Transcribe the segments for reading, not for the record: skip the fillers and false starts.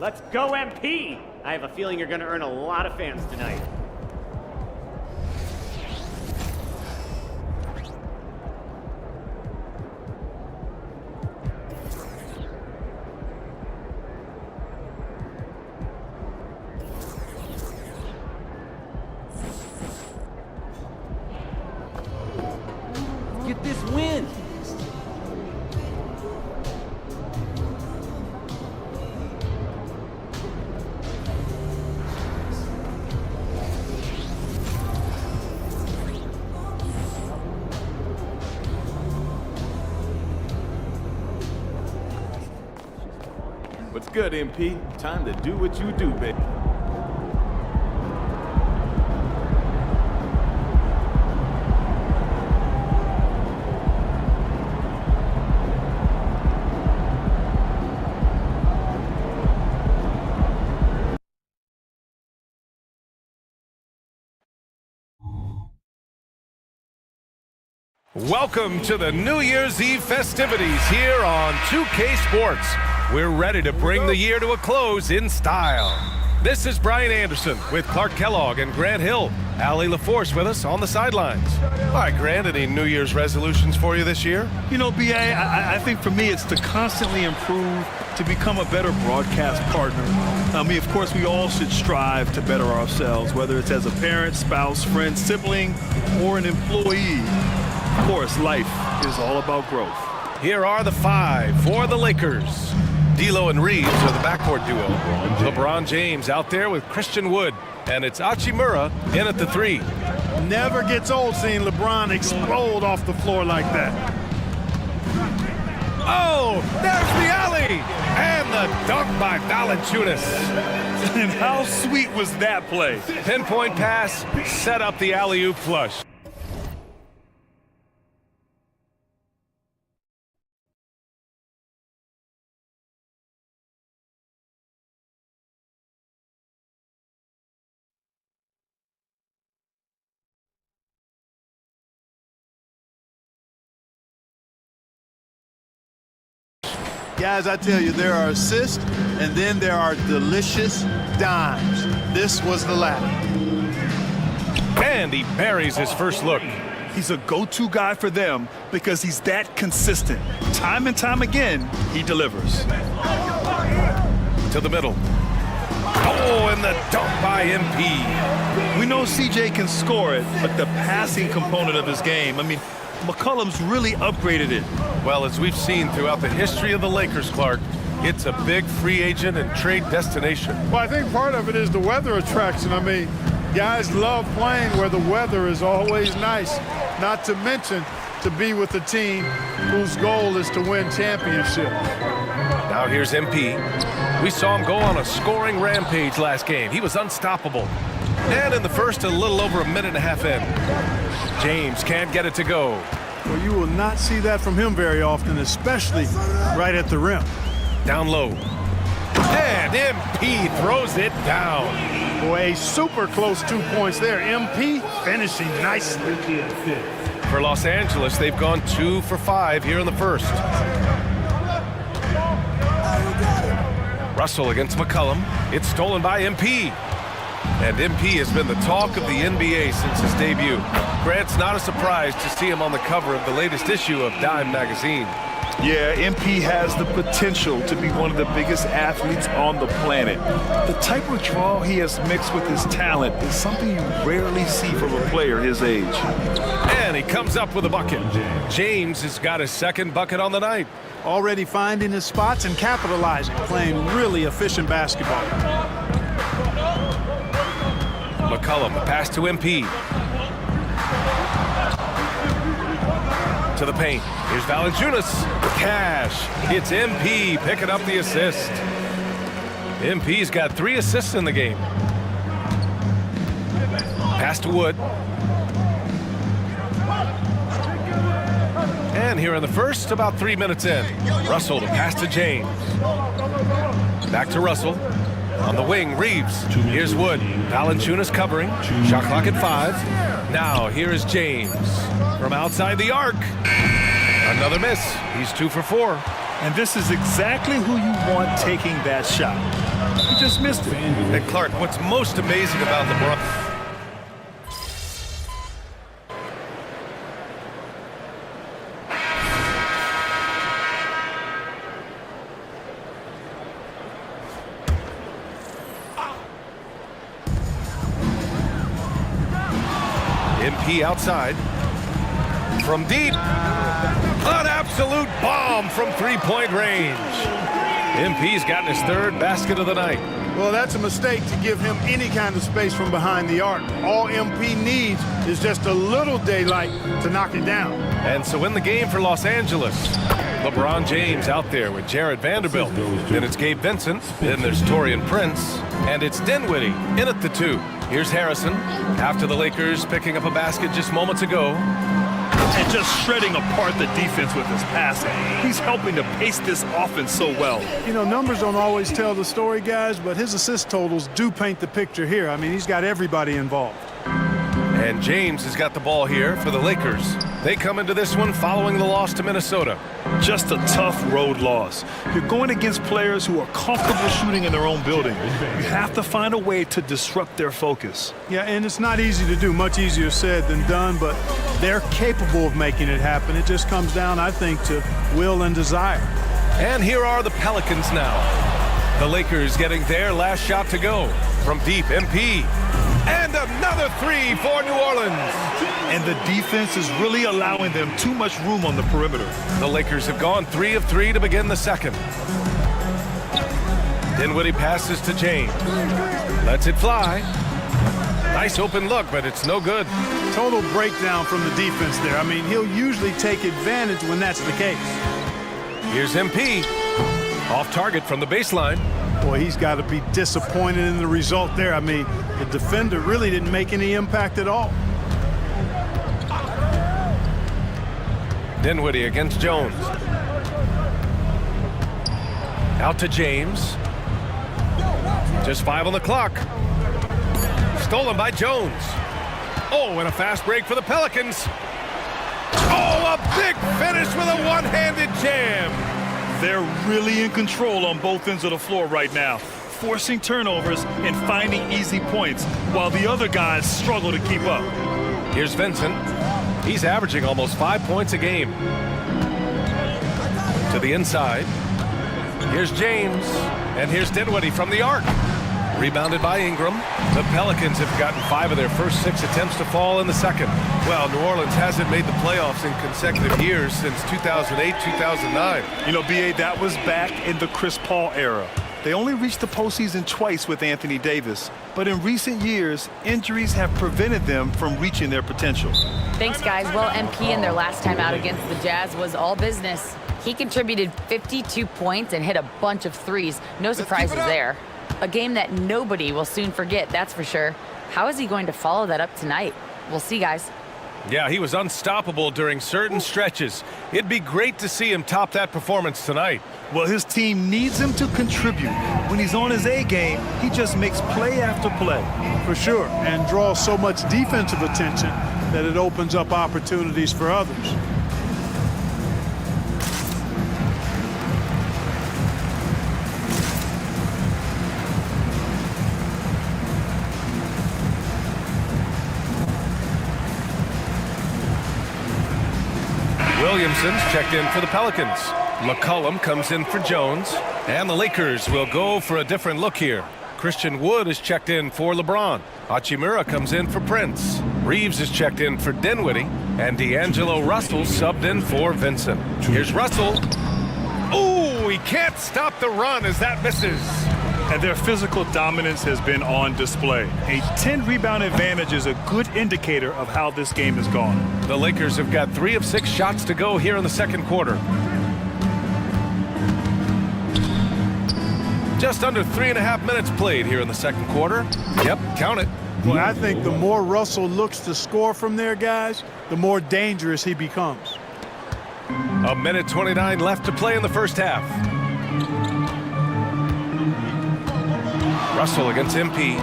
Let's go, MP! I have a feeling you're gonna earn a lot of fans tonight. Get this win! What's good, MP? Time to do what you do, baby. Welcome to the New Year's Eve festivities here on 2K Sports. We're ready to bring the year to a close in style. This is Brian Anderson with Clark Kellogg and Grant Hill. Allie LaForce with us on the sidelines. All right, Grant, any New Year's resolutions for you this year? You know, B.A., I think for me it's to constantly improve, to become a better broadcast partner. I mean, of course, we all should strive to better ourselves, whether it's as a parent, spouse, friend, sibling, or an employee. Of course, life is all about growth. Here are the five for the Lakers. D'Lo and Reeves are the backcourt duo. LeBron James out there with Christian Wood. And it's Hachimura in at the three. Never gets old seeing LeBron explode off the floor like that. Oh, there's the alley! And the dunk by Valanciunas. And how sweet was that play? Pinpoint pass, set up the alley-oop flush. Guys, I tell you, there are assists, and then there are delicious dimes. This was the latter. And he buries his first look. He's a go-to guy for them because he's that consistent. Time and time again, he delivers. To the middle. Oh, and the dunk by MP. We know CJ can score it, but the passing component of his game, I mean, McCollum's really upgraded it. Well, as we've seen throughout the history of the Lakers, Clark, it's a big free agent and trade destination. Well, I think part of it is the weather attraction. I mean, guys love playing where the weather is always nice, not to mention to be with a team whose goal is to win championship. Now here's MP. We saw him go on a scoring rampage last game. He was unstoppable. And in the first, a little over a minute and a half in. James can't get it to go. Well, you will not see that from him very often, especially right at the rim. Down low. And MP throws it down. Boy, a super close 2 points there. MP finishing nicely. For Los Angeles, they've gone 2 for 5 here in the first. Russell against McCollum. It's stolen by MP. And MP has been the talk of the NBA since his debut. Grant's not a surprise to see him on the cover of the latest issue of Dime magazine. Yeah, MP has the potential to be one of the biggest athletes on the planet. The type of draw he has mixed with his talent is something you rarely see from a player his age. And he comes up with a bucket. James has got his second bucket on the night. Already finding his spots and capitalizing, playing really efficient basketball. McCollum, the pass to MP. To the paint. Here's Valanciunas. Cash. It's MP picking up the assist. MP's got 3 assists in the game. Pass to Wood. And here in the first, about 3 minutes in. Russell to pass to James. Back to Russell. On the wing, Reeves. Here's Wood. Valanciunas covering. Shot clock at 5. Now, here is James. From outside the arc. Another miss. He's 2 for 4. And this is exactly who you want taking that shot. He just missed it. And Clark, what's most amazing about LeBron? MP outside. From deep. An absolute bomb from three-point range. MP's gotten his third basket of the night. Well, that's a mistake to give him any kind of space from behind the arc. All MP needs is just a little daylight to knock it down. And so in the game for Los Angeles, LeBron James out there with Jared Vanderbilt. Then it's Gabe Vincent. Then there's Taurean Prince. And it's Dinwiddie in at the 2. Here's Harrison after the Lakers picking up a basket just moments ago. And just shredding apart the defense with his passing. He's helping to pace this offense so well. You know, numbers don't always tell the story, guys, but his assist totals do paint the picture here. I mean, he's got everybody involved. And James has got the ball here for the Lakers. They come into this one following the loss to Minnesota. Just a tough road loss. You're going against players who are comfortable shooting in their own building. You have to find a way to disrupt their focus. Yeah, and it's not easy to do. Much easier said than done, but they're capable of making it happen. It just comes down, I think, to will and desire. And here are the Pelicans now. The Lakers getting their last shot to go. From deep, MP. And another 3 for New Orleans. And the defense is really allowing them too much room on the perimeter. The Lakers have gone 3 of 3 to begin the second. Dinwiddie passes to James. Lets it fly. Nice open look, but it's no good. Total breakdown from the defense there. I mean, he'll usually take advantage when that's the case. Here's MP. Off target from the baseline. Boy, he's got to be disappointed in the result there. I mean, the defender really didn't make any impact at all. Dinwiddie against Jones. Out to James. Just 5 on the clock. Stolen by Jones. Oh, and a fast break for the Pelicans. Oh, a big finish with a one-handed jam. They're really in control on both ends of the floor right now, forcing turnovers and finding easy points, while the other guys struggle to keep up. Here's Vincent. He's averaging almost 5 points a game. To the inside. Here's James. And here's Dinwiddie from the arc. Rebounded by Ingram. The Pelicans have gotten 5 of their first 6 attempts to fall in the second. Well, New Orleans hasn't made the playoffs in consecutive years since 2008, 2009. You know, B.A., that was back in the Chris Paul era. They only reached the postseason twice with Anthony Davis. But in recent years, injuries have prevented them from reaching their potential. Thanks, guys. Well, MP in their last time out against the Jazz was all business. He contributed 52 points and hit a bunch of threes. No surprises there. A game that nobody will soon forget, that's for sure. How is he going to follow that up tonight? We'll see, guys. Yeah, he was unstoppable during certain stretches. It'd be great to see him top that performance tonight. Well, his team needs him to contribute. When he's on his A game, he just makes play after play. For sure, and draws so much defensive attention that it opens up opportunities for others. Williamson's checked in for the Pelicans. McCollum comes in for Jones. And the Lakers will go for a different look here. Christian Wood is checked in for LeBron. Hachimura comes in for Prince. Reeves is checked in for Dinwiddie. And D'Angelo Russell subbed in for Vincent. Here's Russell. Ooh, he can't stop the run as that misses. And their physical dominance has been on display. A 10-rebound advantage is a good indicator of how this game has gone. The Lakers have got 3 of 6 shots to go here in the second quarter. Just under 3.5 minutes played here in the second quarter. Yep, count it. Well, I think the more Russell looks to score from there, guys, the more dangerous he becomes. A minute 29 left to play in the first half. Russell against MP.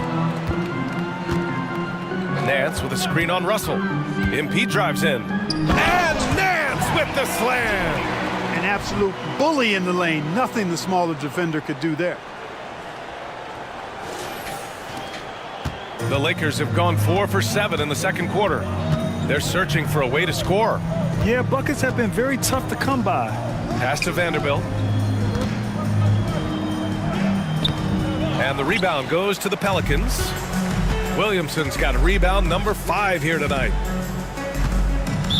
Nance with a screen on Russell. MP drives in. And Nance with the slam. An absolute bully in the lane. Nothing the smaller defender could do there. The Lakers have gone 4 for 7 in the second quarter. They're searching for a way to score. Yeah, buckets have been very tough to come by. Pass to Vanderbilt. And the rebound goes to the Pelicans. Williamson's got rebound number 5 here tonight.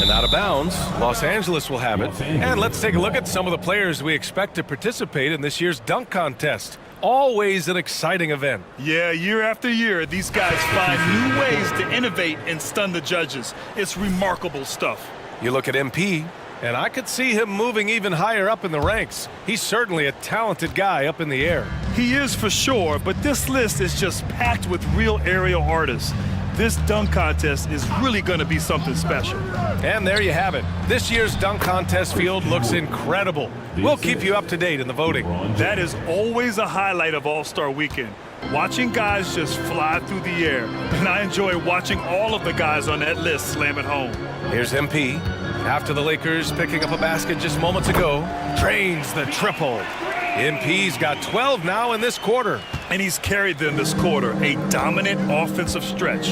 And out of bounds, Los Angeles will have it. And let's take a look at some of the players we expect to participate in this year's dunk contest. Always an exciting event. Yeah, year after year, these guys find new ways to innovate and stun the judges. It's remarkable stuff. You look at MP, and I could see him moving even higher up in the ranks. He's certainly a talented guy up in the air. He is for sure, but this list is just packed with real aerial artists. This dunk contest is really going to be something special. And there you have it. This year's dunk contest field looks incredible. We'll keep you up to date in the voting. That is always a highlight of All-Star Weekend. Watching guys just fly through the air. And I enjoy watching all of the guys on that list slam it home. Here's MP. After the Lakers picking up a basket just moments ago, drains the triple. MP's got 12 now in this quarter. And he's carried them this quarter, a dominant offensive stretch.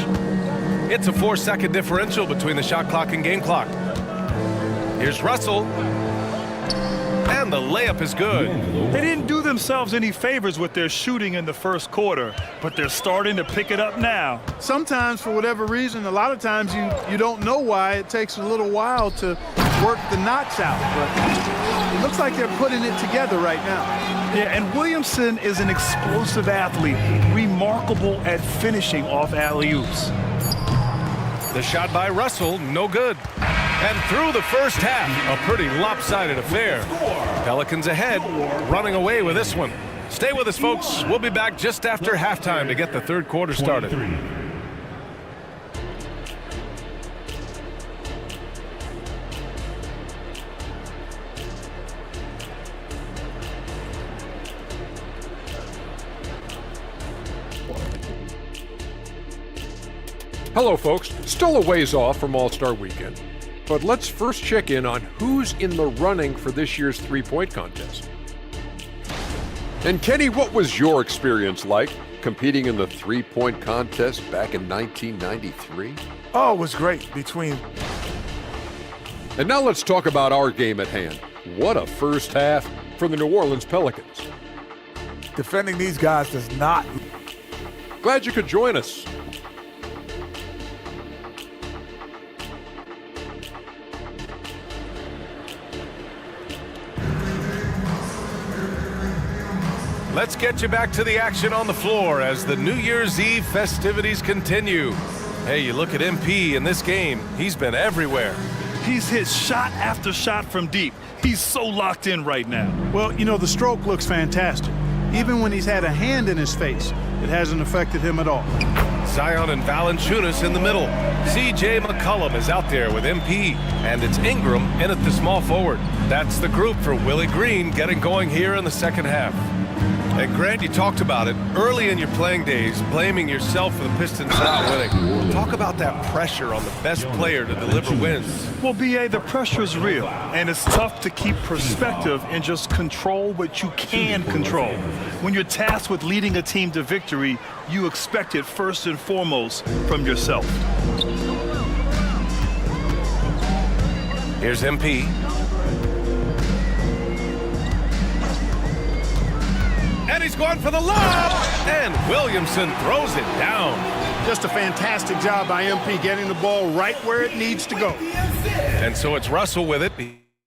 It's a 4-second differential between the shot clock and game clock. Here's Russell. And the layup is good. They didn't do themselves any favors with their shooting in the first quarter, but they're starting to pick it up now. Sometimes, for whatever reason, a lot of times you don't know why. It takes a little while to work the knots out, but it looks like they're putting it together right now. Yeah, and Williamson is an explosive athlete, remarkable at finishing off alley-oops. The shot by Russell, no good. And through the first half, a pretty lopsided affair. Pelicans ahead, running away with this one. Stay with us, folks. We'll be back just after halftime to get the third quarter started. Hello, folks. Still a ways off from All-Star Weekend, but let's first check in on who's in the running for this year's three-point contest. And Kenny, what was your experience like competing in the three-point contest back in 1993? Oh, it was great And now let's talk about our game at hand. What a first half for the New Orleans Pelicans. defending these guys does not. Glad you could join us. Let's get you back to the action on the floor as the New Year's Eve festivities continue. Hey, you look at MP in this game, he's been everywhere. He's hit shot after shot from deep. He's so locked in right now. Well, you know, the stroke looks fantastic. Even when he's had a hand in his face, it hasn't affected him at all. Zion and Valanciunas in the middle. C.J. McCollum is out there with MP, and it's Ingram in at the small forward. That's the group for Willie Green getting going here in the second half. And Grant, you talked about it early in your playing days, blaming yourself for the Pistons not winning. Talk about that pressure on the best player to deliver wins. Well, B.A., the pressure is real, and it's tough to keep perspective and just control what you can control. When you're tasked with leading a team to victory, you expect it first and foremost from yourself. Here's MP. And he's going for the lob, and Williamson throws it down. Just a fantastic job by MP getting the ball right where it needs to go. And so it's Russell with it.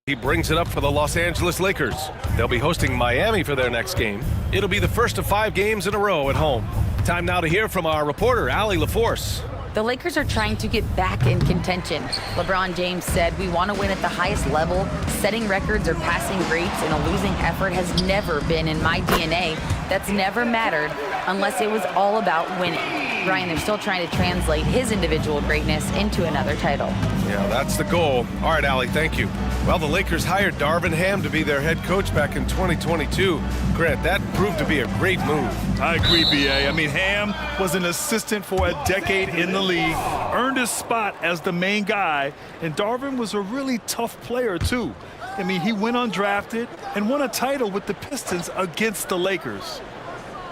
He brings it up for the Los Angeles Lakers. They'll be hosting Miami for their next game. It'll be the first of 5 games in a row at home. Time now to hear from our reporter, Allie LaForce. The Lakers are trying to get back in contention. LeBron James said, "We want to win at the highest level. Setting records or passing greats in a losing effort has never been in my DNA. That's never mattered unless it was all about winning." Ryan, they're still trying to translate his individual greatness into another title. Yeah, that's the goal. All right, Allie, thank you. Well, the Lakers hired Darvin Ham to be their head coach back in 2022. Grant, that proved to be a great move. I agree, B.A. I mean, Ham was an assistant for a decade in the league, earned his spot as the main guy, and Darvin was a really tough player, too. I mean, he went undrafted and won a title with the Pistons against the Lakers.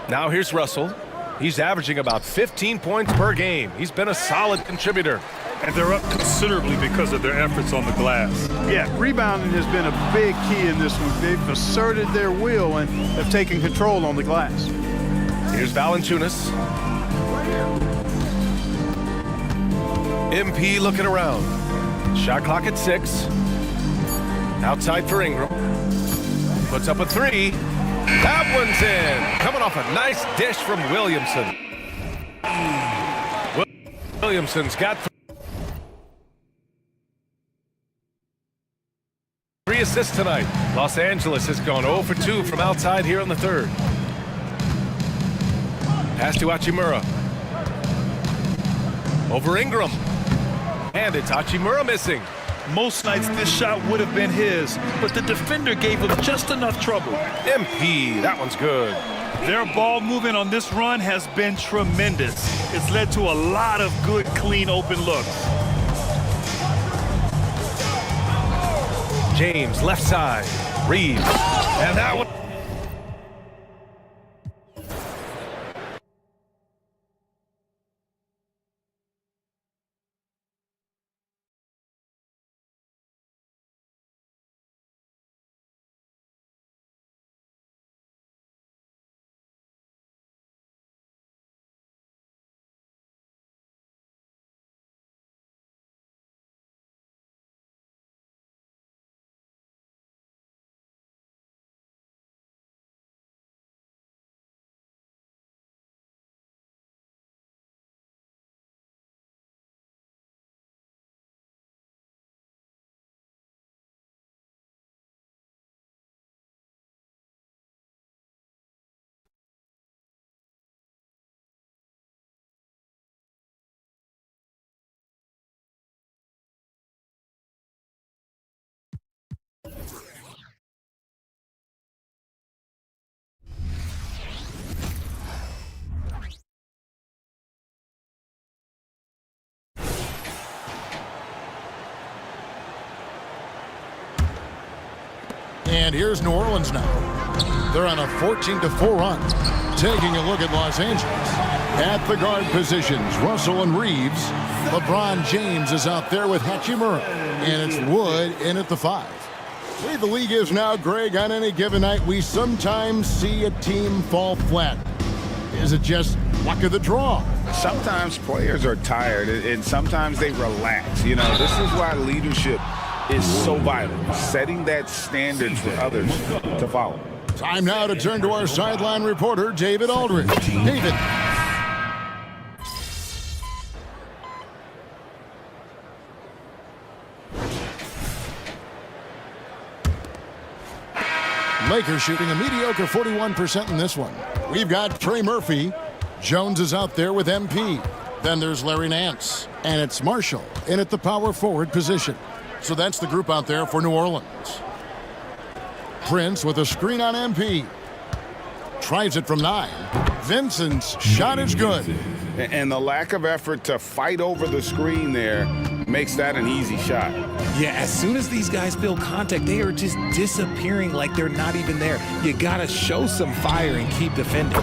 Now here's Russell. He's averaging about 15 points per game. He's been a solid contributor. And they're up considerably because of their efforts on the glass. Yeah, rebounding has been a big key in this one. They've asserted their will and have taken control on the glass. Here's Valanciunas. MP looking around. Shot clock at 6. Outside for Ingram. Puts up a 3. That one's in. Coming off a nice dish from Williamson. Williamson's got 3 assists tonight. Los Angeles has gone 0 for 2 from outside here in the third. Pass to Hachimura. Over Ingram. And it's Hachimura missing. Most nights this shot would have been his, but the defender gave him just enough trouble. MP, that one's good. Their ball movement on this run has been tremendous. It's led to a lot of good, clean, open looks. James, left side. Reeves. And that one. And here's New Orleans now. They're on a 14-4 run. Taking a look at Los Angeles. At the guard positions, Russell and Reeves. LeBron James is out there with Hachimura. And it's Wood in at the 5. The way the league is now, Greg, on any given night, we sometimes see a team fall flat. Is it just luck of the draw? Sometimes players are tired, and sometimes they relax. You know, this is why leadership is so vital, setting that standard for others to follow. Time now to turn to our sideline reporter, David Aldridge. David. Lakers shooting a mediocre 41% in this one. We've got Trey Murphy. Jones is out there with MP. Then there's Larry Nance. And it's Marshall in at the power forward position. So that's the group out there for New Orleans. Prince with a screen on MP. Tries it from 9. Vincent's shot is good. And the lack of effort to fight over the screen there makes that an easy shot. Yeah, as soon as these guys feel contact, they are just disappearing like they're not even there. You got to show some fire and keep defending.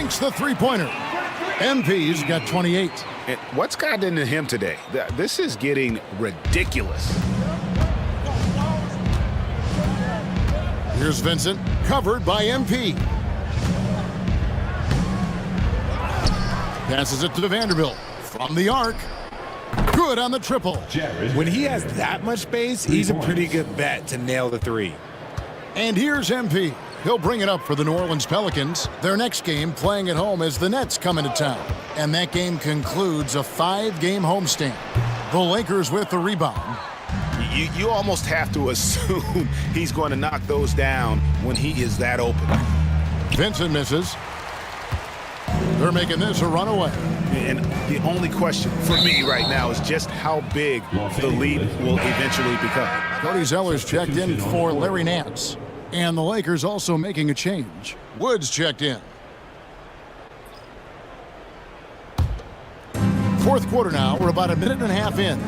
sinks the three-pointer. MP's got 28. And what's gotten into him today? This is getting ridiculous. Here's Vincent, covered by MP. Passes it to Vanderbilt from the arc. Good on the triple. When he has that much space, he's a pretty good bet to nail the three. And here's MP. He'll bring it up for the New Orleans Pelicans. Their next game playing at home as the Nets come into town. And that game concludes a 5-game homestand. The Lakers with the rebound. You almost have to assume he's going to knock those down when he is that open. Vincent misses. They're making this a runaway. And the only question for me right now is just how big the lead will eventually become. Cody Zeller's checked in for Larry Nance. And the Lakers also making a change. Woods checked in. Fourth quarter now. We're about a minute and a half in.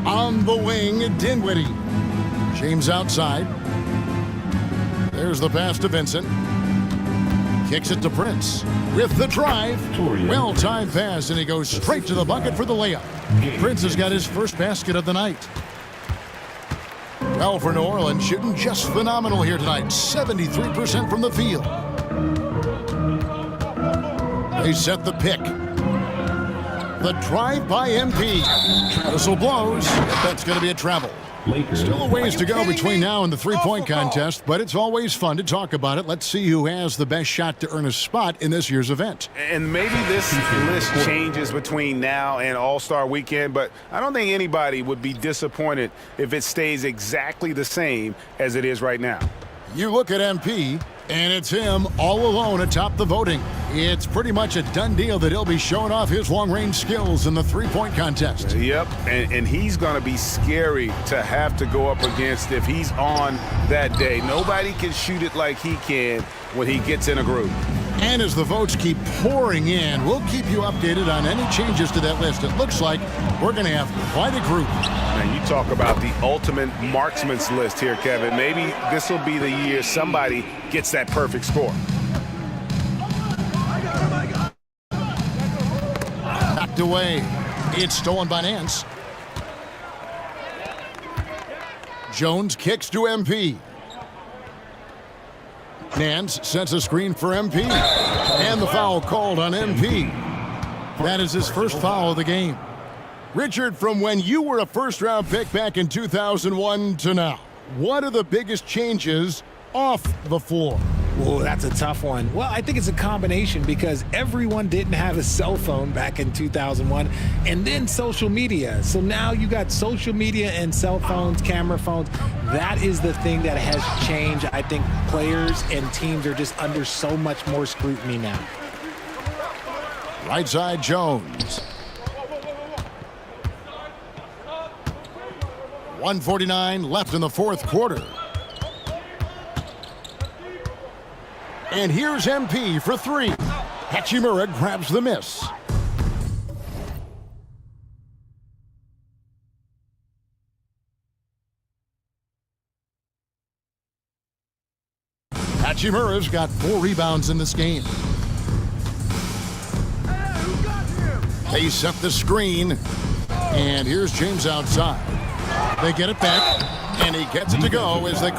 On the wing, Dinwiddie. James outside. There's the pass to Vincent. Kicks it to Prince with the drive. Well-timed pass, and he goes straight to the bucket for the layup. Prince has got his first basket of the night. Well, for New Orleans, shooting just phenomenal here tonight. 73% from the field. They set the pick. The drive by MP. Whistle blows. That's going to be a travel. Still a ways to go between now and the three-point contest, but it's always fun to talk about it. Let's see who has the best shot to earn a spot in this year's event. And maybe this list changes between now and All-Star Weekend, but I don't think anybody would be disappointed if it stays exactly the same as it is right now. You look at MP, and it's him all alone atop the voting. It's pretty much a done deal that he'll be showing off his long-range skills in the three-point contest. Yep, and he's going to be scary to have to go up against if he's on that day. Nobody can shoot it like he can when he gets in a groove. And as the votes keep pouring in, we'll keep you updated on any changes to that list. It looks like we're going to have quite a group. Man, you talk about the ultimate marksman's list here, Kevin. Maybe this will be the year somebody gets that perfect score. Backed away. It's stolen by Nance. Jones kicks to MP. Nance sets a screen for MP. And the foul called on MP. That is his first foul of the game. Richard, from when you were a first-round pick back in 2001 to now, what are the biggest changes off the floor? Oh, that's a tough one. Well, I think it's a combination because everyone didn't have a cell phone back in 2001 and then social media. So now you got social media and cell phones, camera phones. That is the thing that has changed. I think players and teams are just under so much more scrutiny now. Right side, Jones. 1:49 left in the fourth quarter. And here's MP for three. Hachimura grabs the miss. Hachimura's got 4 rebounds in this game. They set the screen. And here's James outside. They get it back. And he gets it to go as they...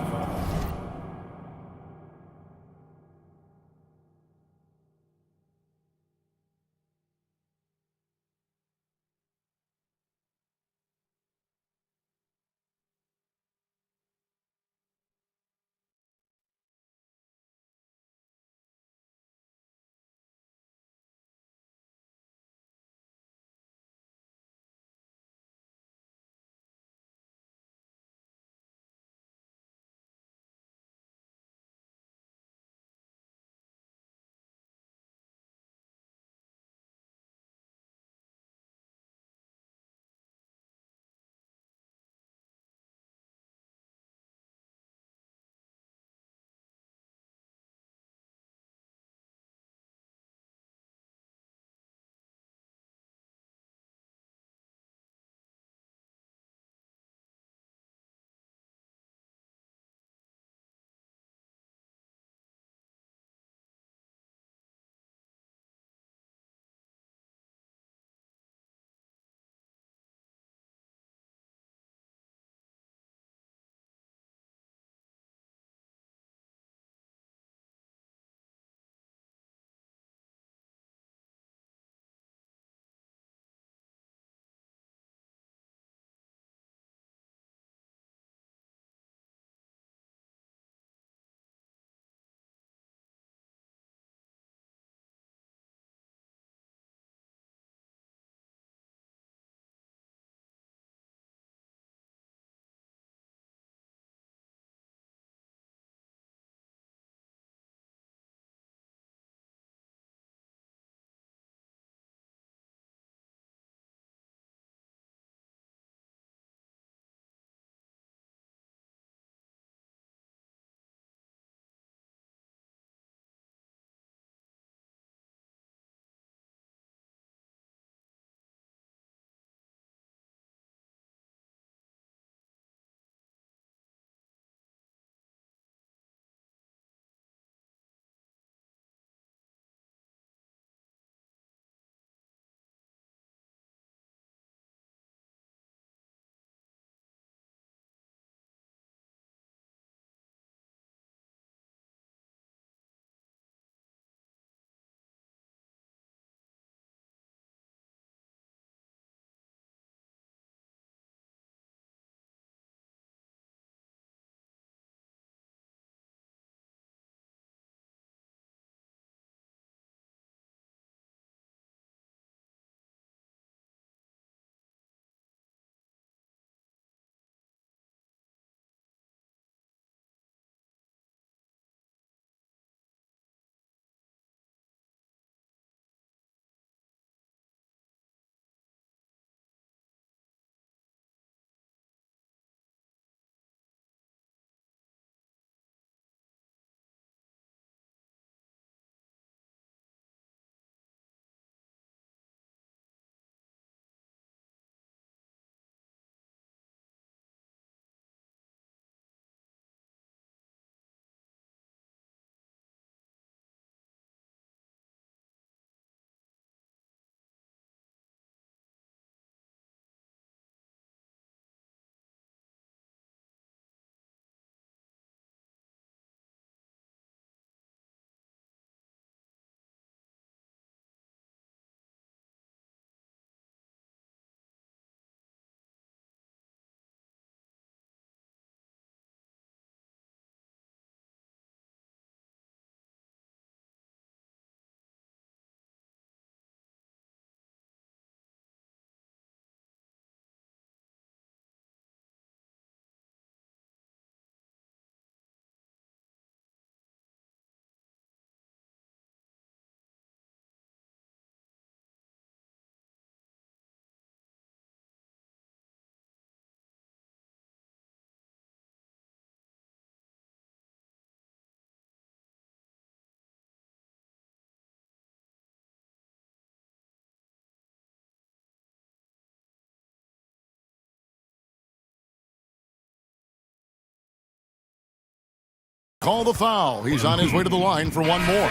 call the foul. He's on his way to the line for one more.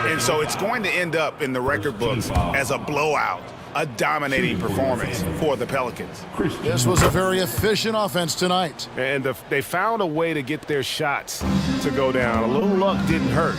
And so it's going to end up in the record books as a blowout, a dominating performance for the Pelicans. This was a very efficient offense tonight. And they found a way to get their shots to go down. A little luck didn't hurt.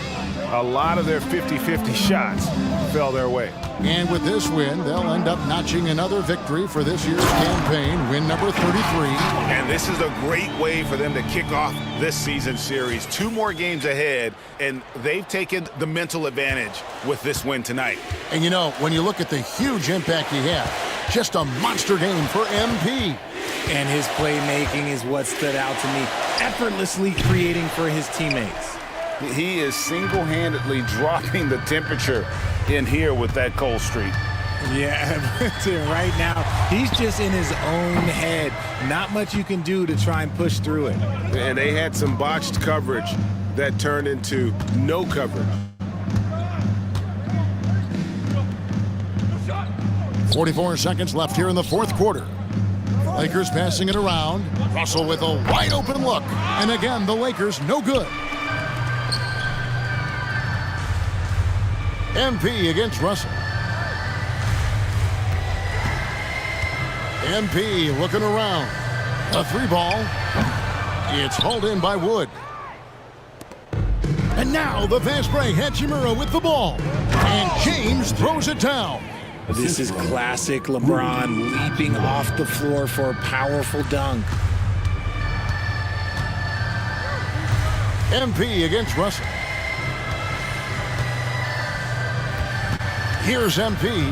A lot of their 50-50 shots fell their way. And with this win, they'll end up notching another victory for this year's campaign, win number 33. And this is a great way for them to kick off this season series. 2 more games ahead, and they've taken the mental advantage with this win tonight. And you know, when you look at the huge impact he had, just a monster game for MP. And his playmaking is what stood out to me, effortlessly creating for his teammates. He is single-handedly dropping the temperature in here with that cold streak. Yeah, right now, he's just in his own head. Not much you can do to try and push through it. And they had some botched coverage that turned into no coverage. 44 seconds left here in the fourth quarter. Lakers passing it around. Russell with a wide open look. And again, the Lakers no good. MP against Russell. MP looking around. A 3-ball. It's hauled in by Wood. And now the fast break. Hachimura with the ball. And James throws it down. This is classic LeBron leaping off the floor for a powerful dunk. MP against Russell. Here's MP.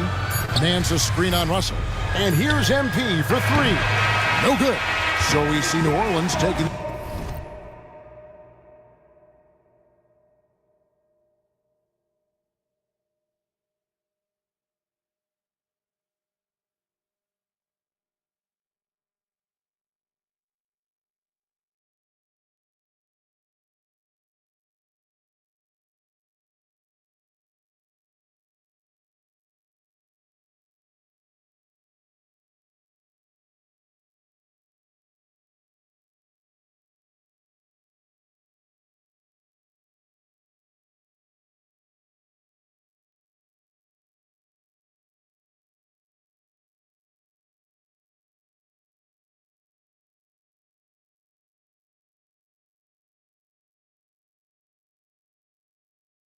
Lands a screen on Russell. And here's MP for 3. No good. So we see New Orleans taking...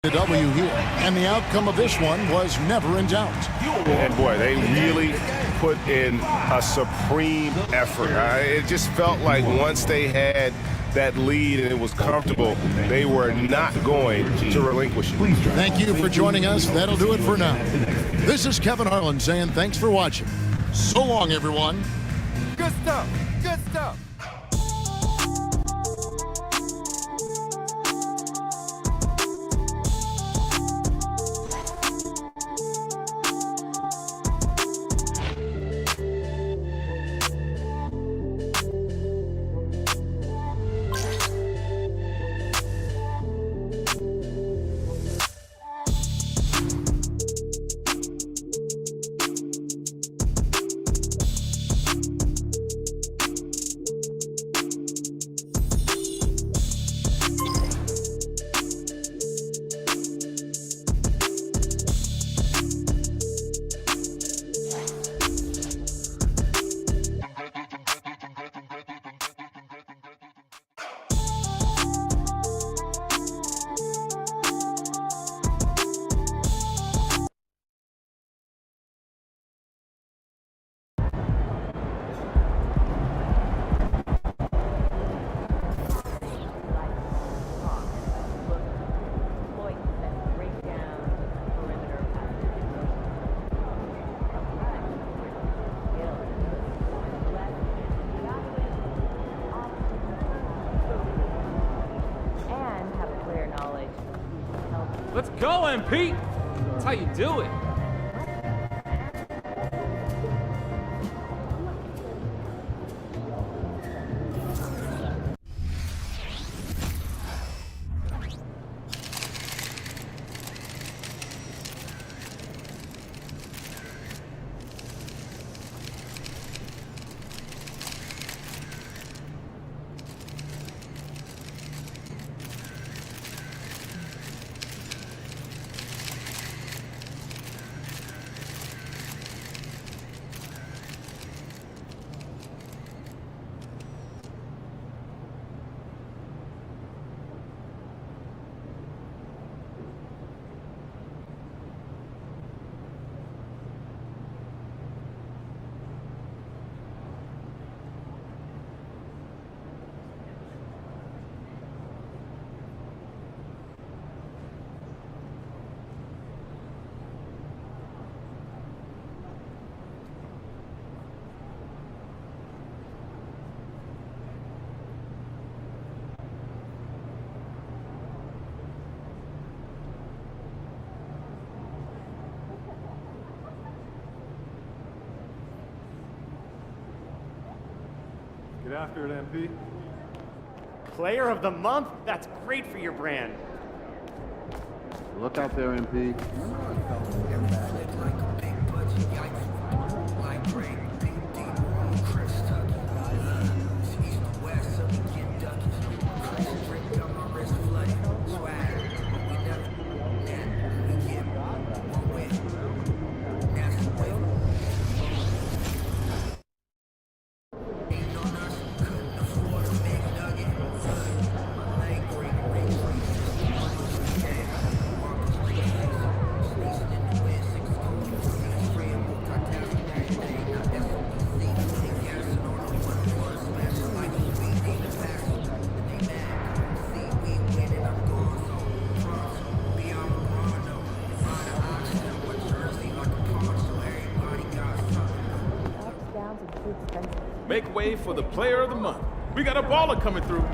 The W here, and the outcome of this one was never in doubt. And boy, they really put in a supreme effort. It just felt like once they had that lead and it was comfortable, they were not going to relinquish it. Thank you for joining us. That'll do it for now. This is Kevin Harlan saying thanks for watching. So long, everyone. Good stuff. Good stuff. Let's go, MP! That's how you do it. Get after it, MP. Player of the month? That's great for your brand. Look out there, MP. Make way for the player of the month. We got a baller coming through.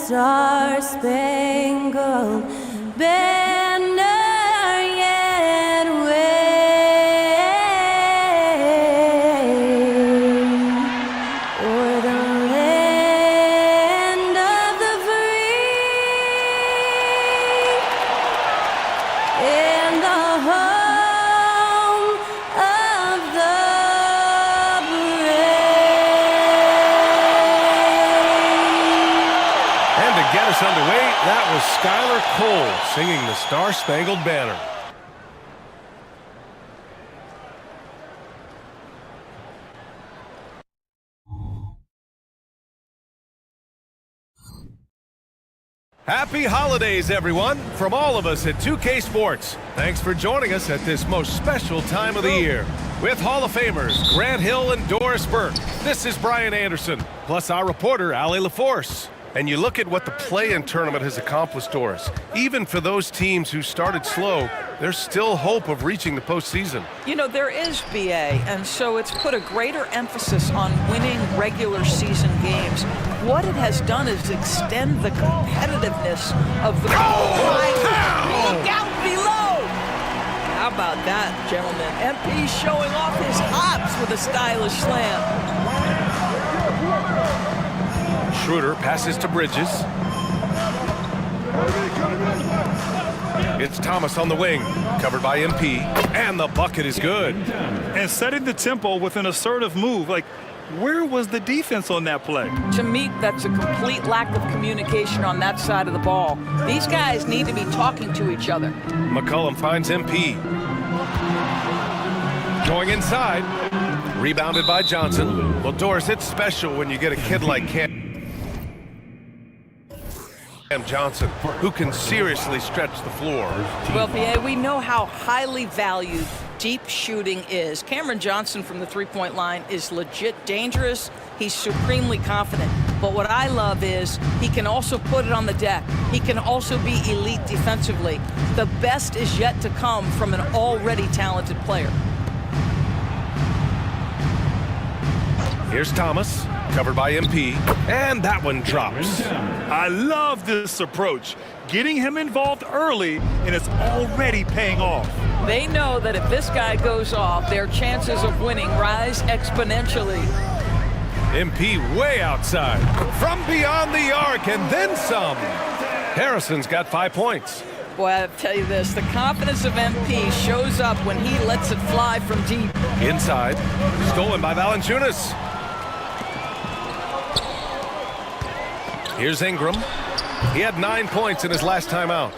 Star-Spangled Banner yet wave o'er the land of the free and the home of the Get us underway, that was Skylar Cole singing the Star-Spangled Banner. Happy holidays, everyone, from all of us at 2K Sports. Thanks for joining us at this most special time of the year. With Hall of Famers Grant Hill and Doris Burke, this is Brian Anderson, plus our reporter, Allie LaForce. And you look at what the play-in tournament has accomplished, Doris. Even for those teams who started slow, there's still hope of reaching the postseason. You know, there is, BA, and so it's put a greater emphasis on winning regular season games. What it has done is extend the competitiveness of the... Look out below! How about that, gentlemen? MP showing off his hops with a stylish slam. Schroeder passes to Bridges. It's Thomas on the wing, covered by MP, and the bucket is good. And setting the tempo with an assertive move. Like, Where was the defense on that play? To me, that's a complete lack of communication on that side of the ball. These guys need to be talking to each other. McCollum finds MP. Going inside. Rebounded by Johnson. Well, Doris, it's special when you get a kid like Cam Johnson, who can seriously stretch the floor. Well, Pierre, we know how highly valued deep shooting is. Cameron Johnson from the three-point line is legit dangerous. He's supremely confident. But what I love is he can also put it on the deck. He can also be elite defensively. The best is yet to come from an already talented player. Here's Thomas, covered by MP, and that one drops. I love this approach. Getting him involved early, and it's already paying off. They know that if this guy goes off, their chances of winning rise exponentially. MP way outside, from beyond the arc, and then some. Harrison's got 5 points. Boy, I'll tell you this, the confidence of MP shows up when he lets it fly from deep. Inside, stolen by Valanciunas. Here's Ingram. He had 9 points in his last time out.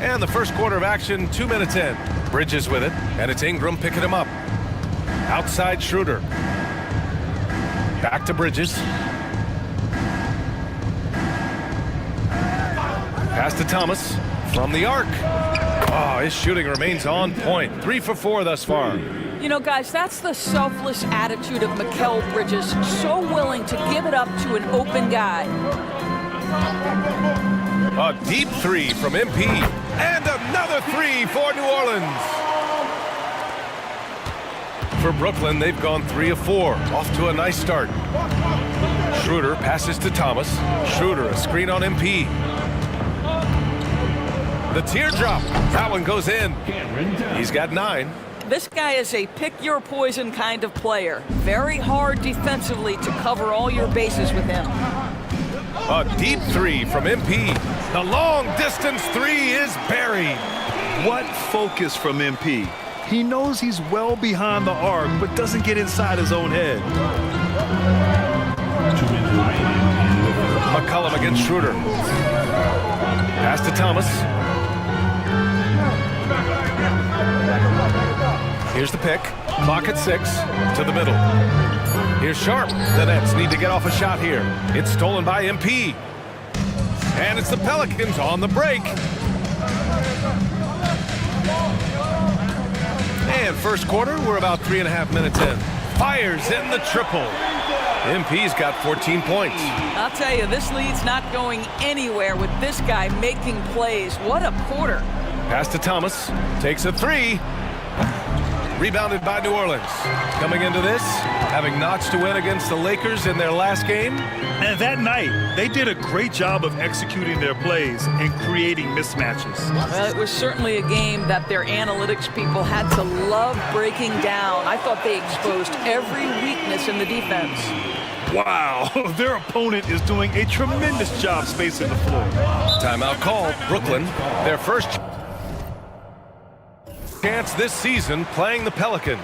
And the first quarter of action, 2 minutes in. Bridges with it, and it's Ingram picking him up. Outside Schroeder. Back to Bridges. Pass to Thomas from the arc. Oh, his shooting remains on point. 3 for 4 thus far. You know, guys, that's the selfless attitude of Mikal Bridges. So willing to give it up to an open guy. A deep three from MP. And another three for New Orleans. For Brooklyn, they've gone 3 of 4. Off to a nice start. Schroeder passes to Thomas. Schroeder, a screen on MP. The teardrop. That one goes in. He's got 9. This guy is a pick-your-poison kind of player. Very hard defensively to cover all your bases with him. A deep three from MP. The long-distance three is buried. What focus from MP. He knows he's well behind the arc, but doesn't get inside his own head. McCollum against Schroeder. Pass to Thomas. Here's the pick. Clock at 6. To the middle. Here's Sharp. The Nets need to get off a shot here. It's stolen by MP. And it's the Pelicans on the break. And first quarter, we're about 3.5 minutes in. Fires in the triple. MP's got 14 points. I'll tell you, this lead's not going anywhere with this guy making plays. What a quarter. Pass to Thomas. Takes a 3. Rebounded by New Orleans. Coming into this, having notched a win against the Lakers in their last game. And that night, they did a great job of executing their plays and creating mismatches. Well, it was certainly a game that their analytics people had to love breaking down. I thought they exposed every weakness in the defense. Wow, their opponent is doing a tremendous job spacing the floor. Timeout called. Brooklyn, their first chance this season playing the Pelicans.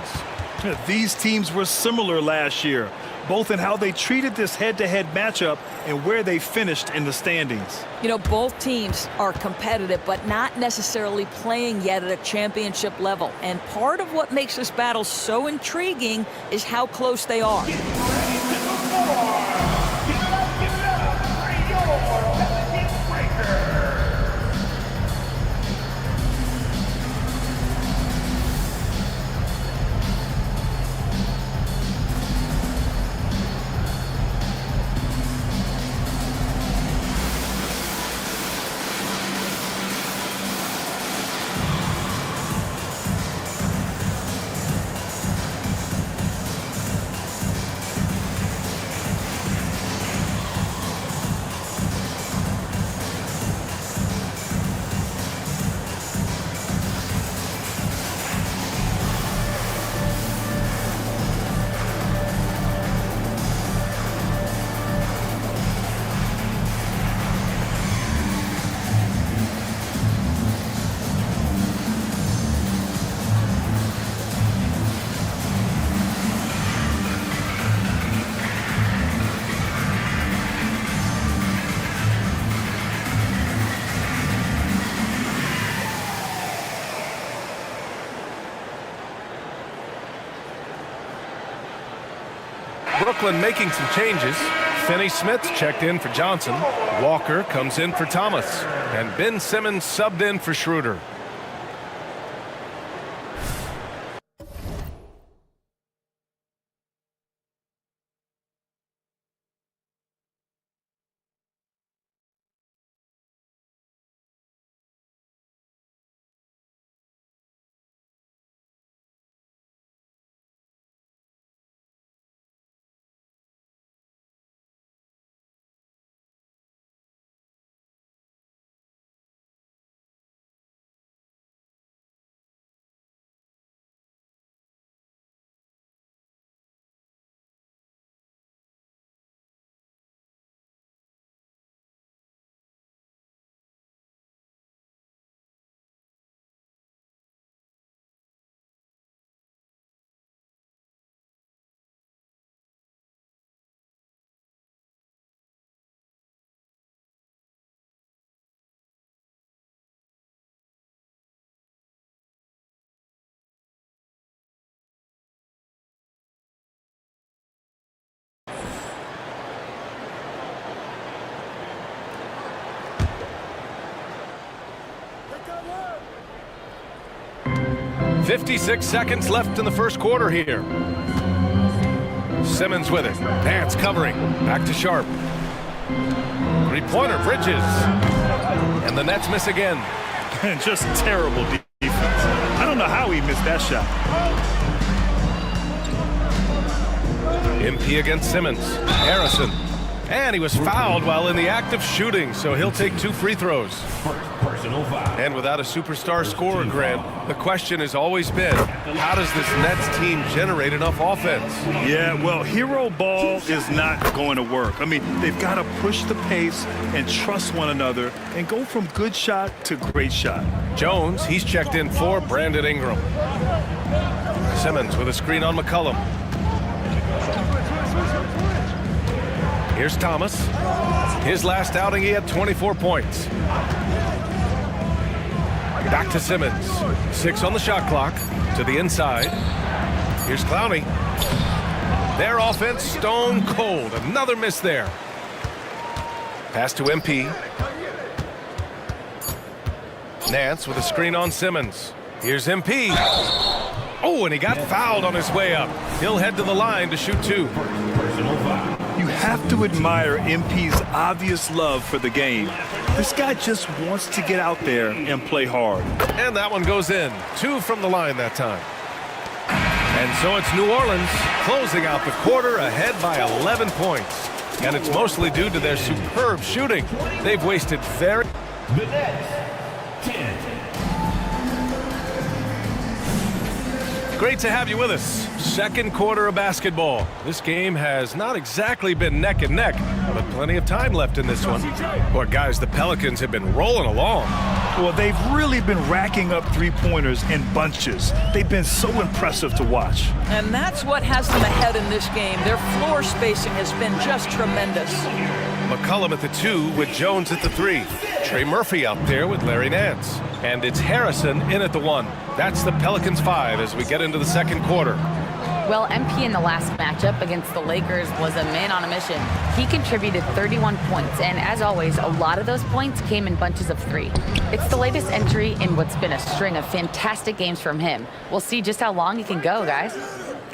These teams were similar last year, both in how they treated this head-to-head matchup and where they finished in the standings. You know, both teams are competitive, but not necessarily playing yet at a championship level. And part of what makes this battle so intriguing is how close they are. Brooklyn making some changes. Finney-Smith checked in for Johnson. Walker comes in for Thomas. And Ben Simmons subbed in for Schroeder. .56 seconds left in the first quarter here. Simmons with it. Nance covering. Back to Sharp. Three-pointer, Bridges. And the Nets miss again. Just terrible defense. I don't know how he missed that shot. MP against Simmons. Harrison. And he was fouled while in the act of shooting, so he'll take 2 free throws. And without a superstar scorer, Grant, the question has always been, how does this Nets team generate enough offense? Yeah, well, hero ball is not going to work. I mean, they've got to push the pace and trust one another and go from good shot to great shot. Jones, he's checked in for Brandon Ingram. Simmons with a screen on McCollum. Here's Thomas. His last outing, he had 24 points. Back to Simmons. 6 on the shot clock. To the inside. Here's Clowney. Their offense stone cold. Another miss there. Pass to MP. Nance with a screen on Simmons. Here's MP. Oh, and he got fouled on his way up. He'll head to the line to shoot 2. You have to admire MP's obvious love for the game. This guy just wants to get out there and play hard. And that one goes in. 2 from the line that time. And so it's New Orleans closing out the quarter ahead by 11 points. And it's mostly due to their superb shooting. They've wasted very... The Nets, 10. Great to have you with us. Second quarter of basketball. This game has not exactly been neck and neck, but plenty of time left in this one. Boy, guys, the Pelicans have been rolling along. Well, they've really been racking up three-pointers in bunches. They've been so impressive to watch. And that's what has them ahead in this game. Their floor spacing has been just tremendous. McCollum at the 2 with Jones at the 3. Trey Murphy out there with Larry Nance. And it's Harrison in at the 1. That's the Pelicans 5 as we get into the second quarter. Well, MP in the last matchup against the Lakers was a man on a mission. He contributed 31 points, and as always, a lot of those points came in bunches of 3. It's the latest entry in what's been a string of fantastic games from him. We'll see just how long he can go, guys.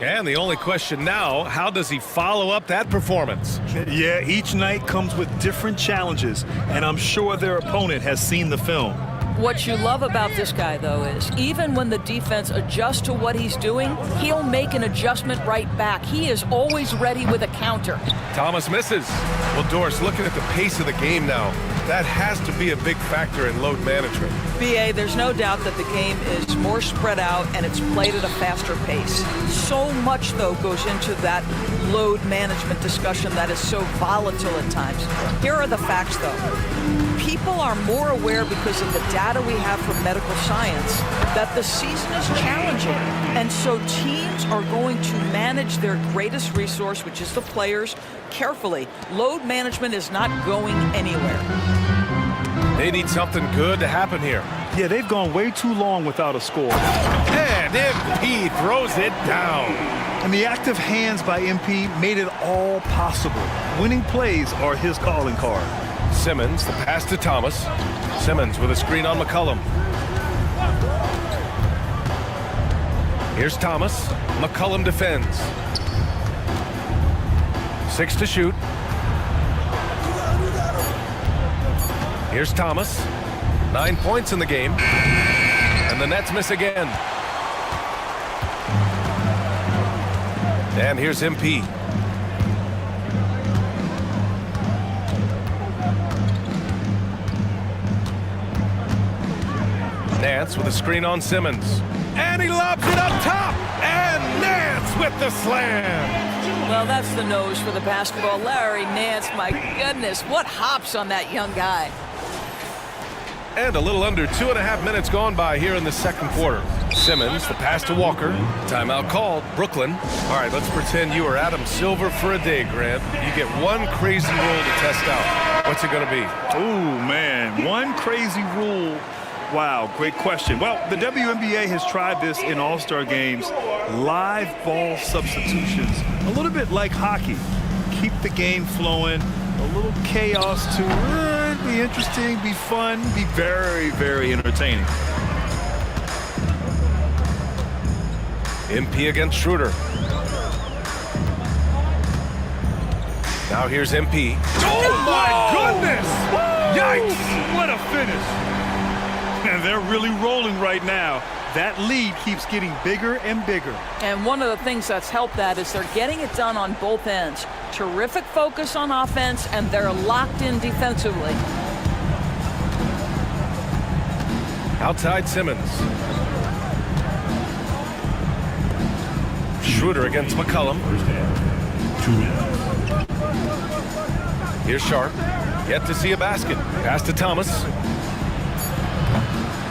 And the only question now, how does he follow up that performance? Yeah, each night comes with different challenges, and I'm sure their opponent has seen the film. What you love about this guy, though, is even when the defense adjusts to what he's doing, he'll make an adjustment right back. He is always ready with a counter. Thomas misses. Well, Doris, looking at the pace of the game now, that has to be a big factor in load management. B.A., there's no doubt that the game is more spread out and it's played at a faster pace. So much, though, goes into that load management discussion that is so volatile at times. Here are the facts, though. People are more aware because of the data we have from medical science that the season is challenging. And so teams are going to manage their greatest resource, which is the players, carefully. Load management is not going anywhere. They need something good to happen here. Yeah, they've gone way too long without a score. And MP throws it down. And the active hands by MP made it all possible. Winning plays are his calling card. Simmons, the pass to Thomas. Simmons with a screen on McCollum. Here's Thomas. McCollum defends. 6 to shoot. Here's Thomas. 9 points in the game. And the Nets miss again. And here's MP. Nance with a screen on Simmons. And he lobs it up top. And Nance with the slam. Well, that's the nose for the basketball. Larry Nance, my goodness, what hops on that young guy. And a little under 2.5 minutes gone by here in the second quarter. Simmons, the pass to Walker. Timeout called. Brooklyn. All right, let's pretend you are Adam Silver for a day, Grant. You get one crazy rule to test out. What's it going to be? Oh, man, one crazy rule. Wow, great question. Well, the WNBA has tried this in All-Star games. Live ball substitutions. A little bit like hockey. Keep the game flowing. A little chaos to be interesting, be fun, be very, very entertaining. MP against Schroeder. Now here's MP. Oh, my goodness! Yikes! What a finish. And they're really rolling right now. That lead keeps getting bigger and bigger. And one of the things that's helped that is they're getting it done on both ends. Terrific focus on offense, and they're locked in defensively. Outside Simmons. Schroeder against McCollum. Here's Sharp. Yet to see a basket. Pass to Thomas.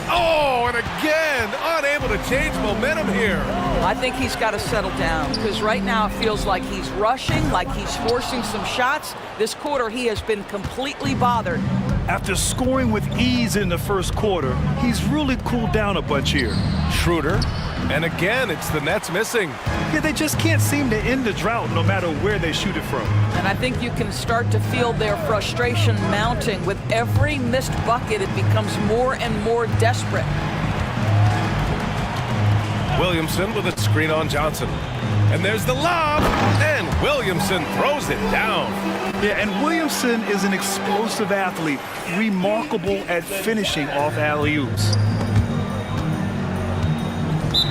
Oh, and again, unable to change momentum here. I think he's got to settle down because right now it feels like he's rushing, like he's forcing some shots. This quarter, he has been completely bothered. After scoring with ease in the first quarter, he's really cooled down a bunch here. Schroeder, and again, it's the Nets missing. Yeah, they just can't seem to end the drought no matter where they shoot it from. And I think you can start to feel their frustration mounting. With every missed bucket, it becomes more and more desperate. Williamson with a screen on Johnson. And there's the lob, and Williamson throws it down. Yeah, and Williamson is an explosive athlete, remarkable at finishing off alley-oops.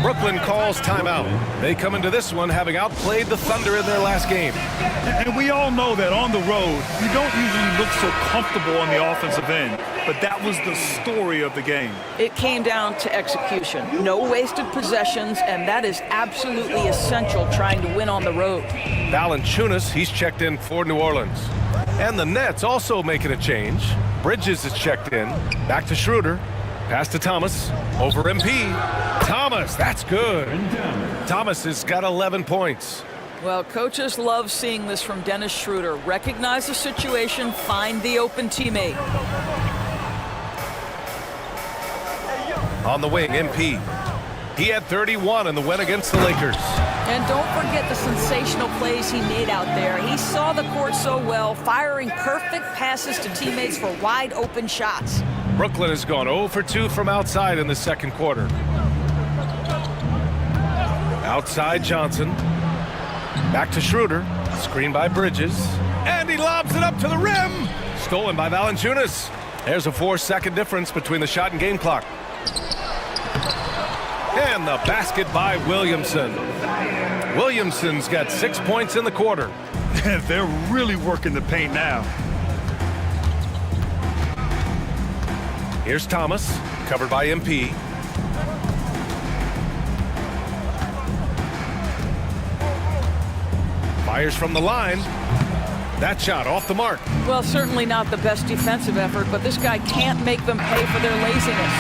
Brooklyn calls timeout. They come into this one having outplayed the Thunder in their last game. And we all know that on the road, you don't usually look so comfortable on the offensive end. But that was the story of the game. It came down to execution. No wasted possessions, and that is absolutely essential trying to win on the road. Valanciunas, he's checked in for New Orleans. And the Nets also making a change. Bridges is checked in. Back to Schroeder. Pass to Thomas. Over MP. Thomas, that's good. Thomas has got 11 points. Well, coaches love seeing this from Dennis Schroeder. Recognize the situation, find the open teammate. On the wing, MP. He had 31 in the win against the Lakers. And don't forget the sensational plays he made out there. He saw the court so well, firing perfect passes to teammates for wide open shots. Brooklyn has gone 0 for 2 from outside in the second quarter. Outside Johnson. Back to Schroeder. Screen by Bridges. And he lobs it up to the rim. Stolen by Valanciunas. There's a 4-second difference between the shot and game clock. And the basket by Williamson. Williamson's got 6 points in the quarter. They're really working the paint now. Here's Thomas, covered by MP. Fires from the line. That shot off the mark. Well, certainly not the best defensive effort, but this guy can't make them pay for their laziness.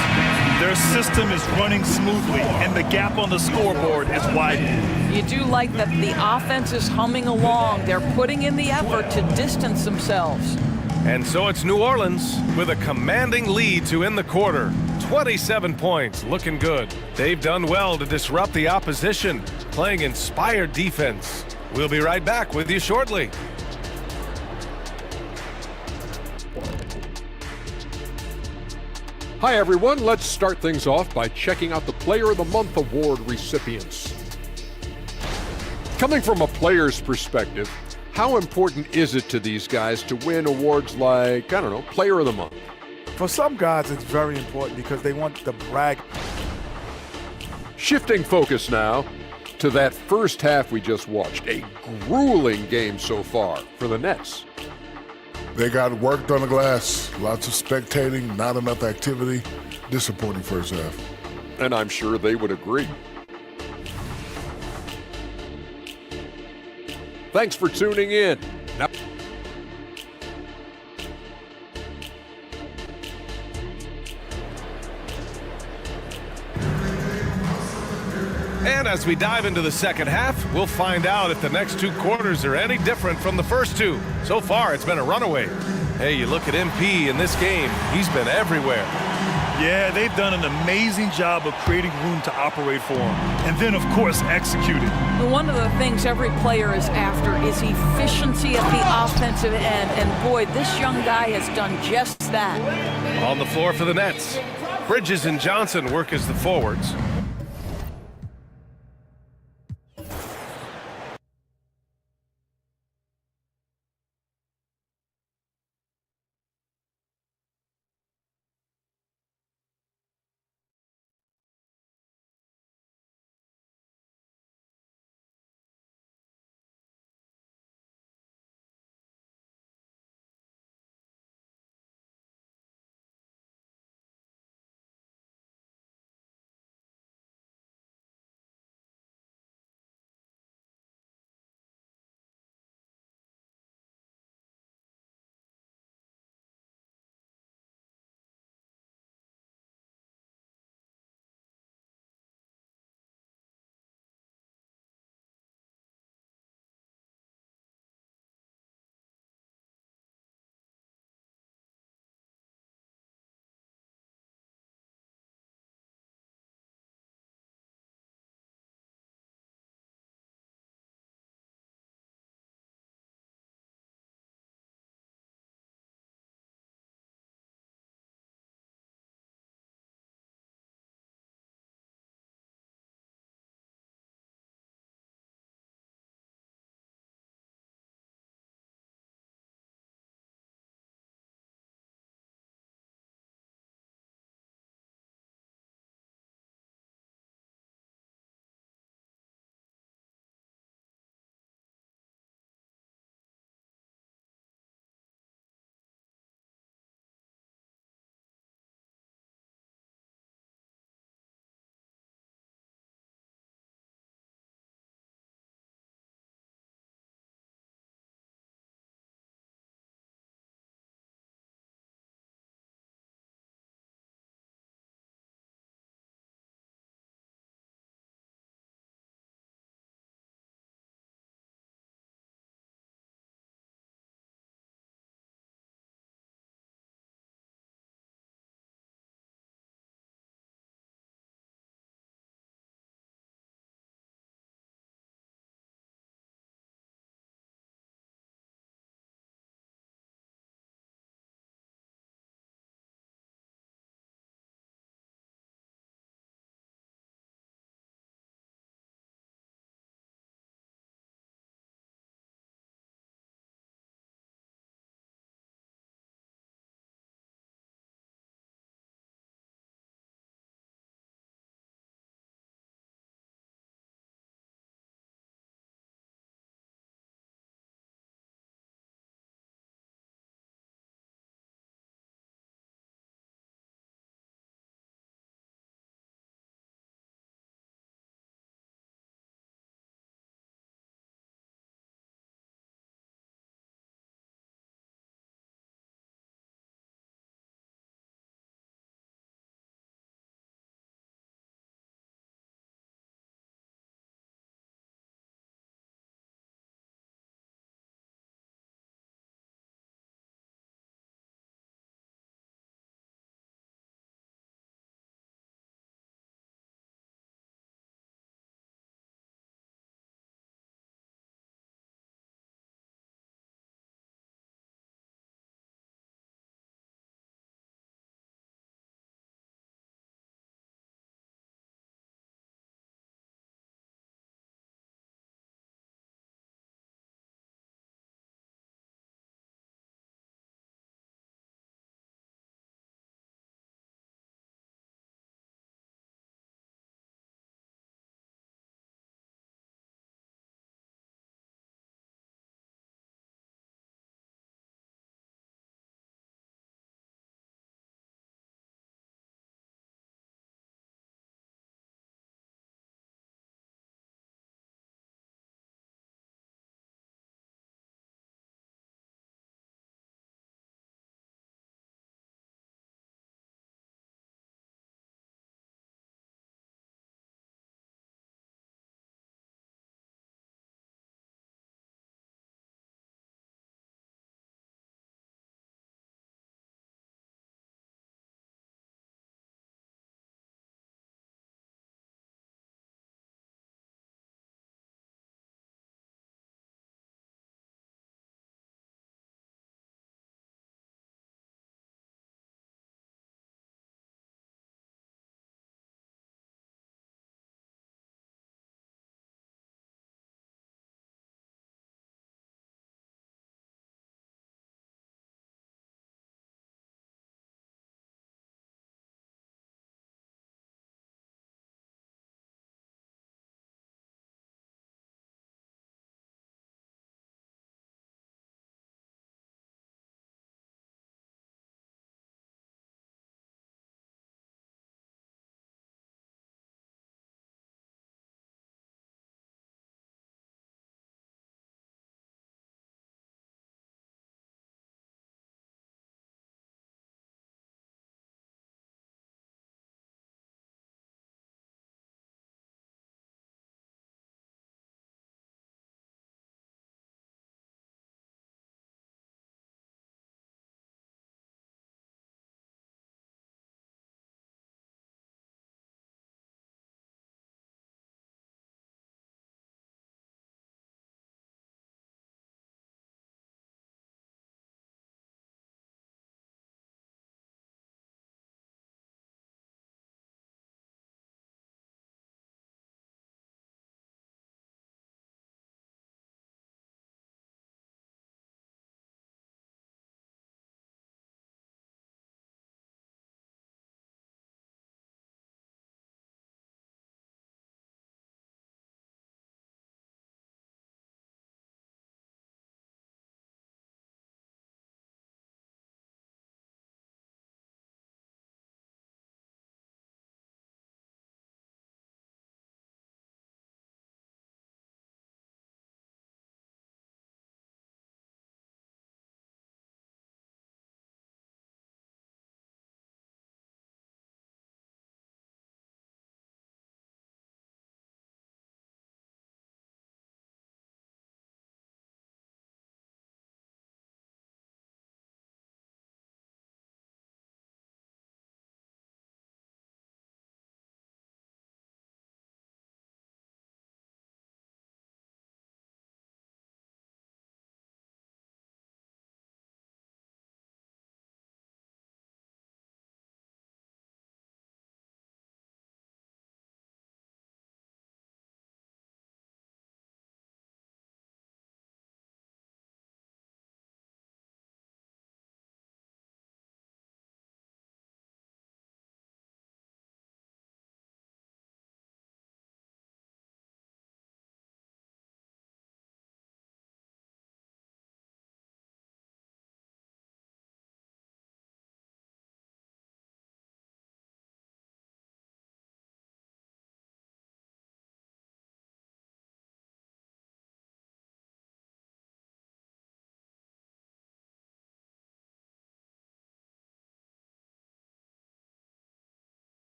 Their system is running smoothly, and the gap on the scoreboard is widening. You do like that the offense is humming along. They're putting in the effort to distance themselves. And so it's New Orleans with a commanding lead to end the quarter. 27 points, looking good. They've done well to disrupt the opposition, playing inspired defense. We'll be right back with you shortly. Hi, everyone. Let's start things off by checking out the Player of the Month award recipients. Coming from a player's perspective, how important is it to these guys to win awards like, I don't know, Player of the Month? For some guys, it's very important because they want to brag. Shifting focus now to that first half we just watched. A grueling game so far for the Nets. They got worked on the glass. Lots of spectating, not enough activity. Disappointing first half. And I'm sure they would agree. Thanks for tuning in. Now And as we dive into the second half, we'll find out if the next two quarters are any different from the first two. So far, it's been a runaway. Hey, you look at MP in this game, he's been everywhere. Yeah, they've done an amazing job of creating room to operate for him. And then, of course, executing. One of the things every player is after is efficiency at the offensive end. And boy, this young guy has done just that. On the floor for the Nets, Bridges and Johnson work as the forwards.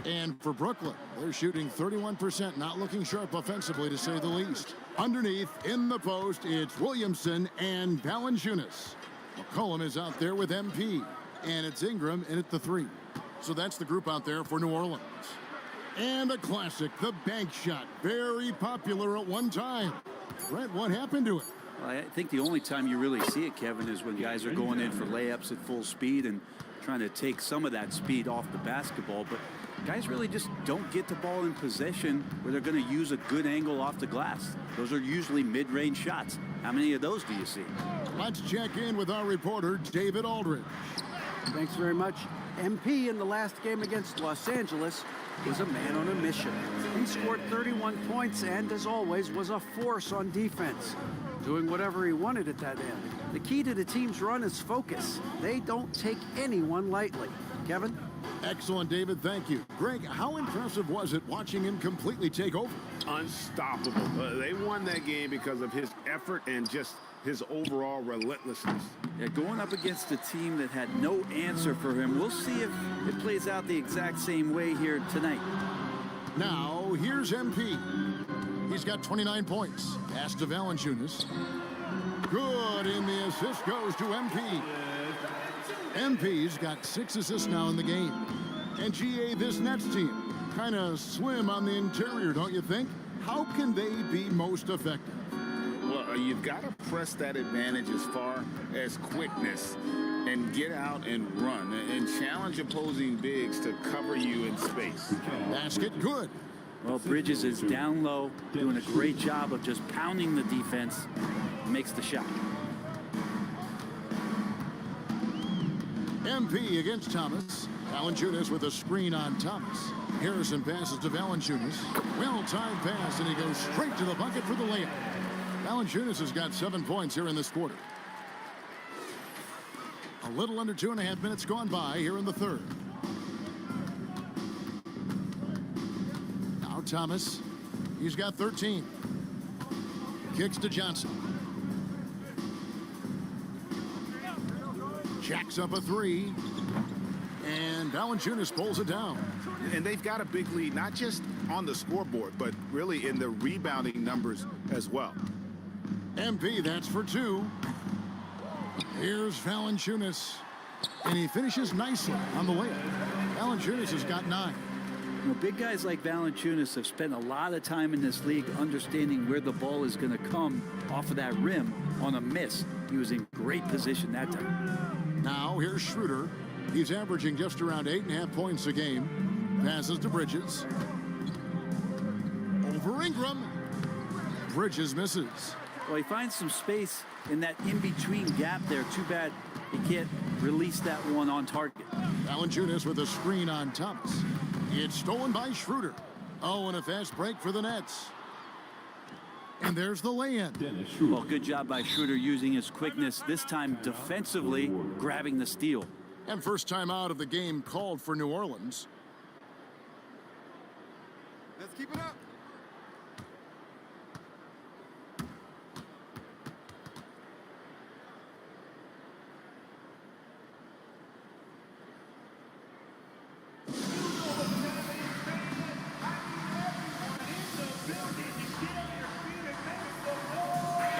And for Brooklyn, they're shooting 31%, not looking sharp offensively, to say the least. Underneath, in the post, it's Williamson and Valanciunas. McCollum is out there with MP, and it's Ingram in at the 3. So that's the group out there for New Orleans. And a classic, the bank shot, very popular at one time. Brett, what happened to it? Well, I think the only time you really see it, Kevin, is when guys are going in for layups at full speed and trying to take some of that speed off the basketball. But guys really just don't get the ball in possession where they're going to use a good angle off the glass. Those are usually mid-range shots. How many of those do you see? Let's check in with our reporter, David Aldridge. Thanks very much. MP in the last game against Los Angeles was a man on a mission. He scored 31 points and, as always, was a force on defense, doing whatever he wanted at that end. The key to the team's run is focus. They don't take anyone lightly. Kevin? Excellent, David. Thank you. Greg, how impressive was it watching him completely take over? Unstoppable. They won that game because of his effort and just his overall relentlessness. Yeah, going up against a team that had no answer for him. We'll see if it plays out the exact same way here tonight. Now, here's MP. He's got 29 points. Pass to Valanciunas. Good, and the assist goes to MP. MP's got 6 assists now in the game. And GA, this Nets team, kind of slim on the interior, don't you think? How can they be most effective? Well, you've got to press that advantage as far as quickness and get out and run and challenge opposing bigs to cover you in space. Basket good. Well, Bridges is down low, doing a great job of just pounding the defense. Makes the shot. MP against Thomas. Valanciunas with a screen on Thomas. Harrison passes to Valanciunas. Well-timed pass, and he goes straight to the bucket for the layup. Valanciunas has got 7 points here in this quarter. A little under 2.5 minutes gone by here in the third. Now Thomas. He's got 13. Kicks to Johnson. Jacks up a 3. And Valanciunas pulls it down. And they've got a big lead, not just on the scoreboard, but really in the rebounding numbers as well. MP, that's for 2. Here's Valanciunas. And he finishes nicely on the layup. Valanciunas has got 9. You know, big guys like Valanciunas have spent a lot of time in this league understanding where the ball is going to come off of that rim on a miss. He was in great position that time. Now here's Schroeder. He's averaging just around 8.5 points a game. Passes to Bridges. Over Ingram. Bridges misses. Well, he finds some space in that in-between gap there. Too bad he can't release that one on target. Valanciunas with a screen on Thomas. It's stolen by Schroeder. Oh, and a fast break for the Nets. And there's the lay-in. Well, good job by Schroeder using his quickness, this time defensively grabbing the steal. And first time out of the game called for New Orleans. Let's keep it up.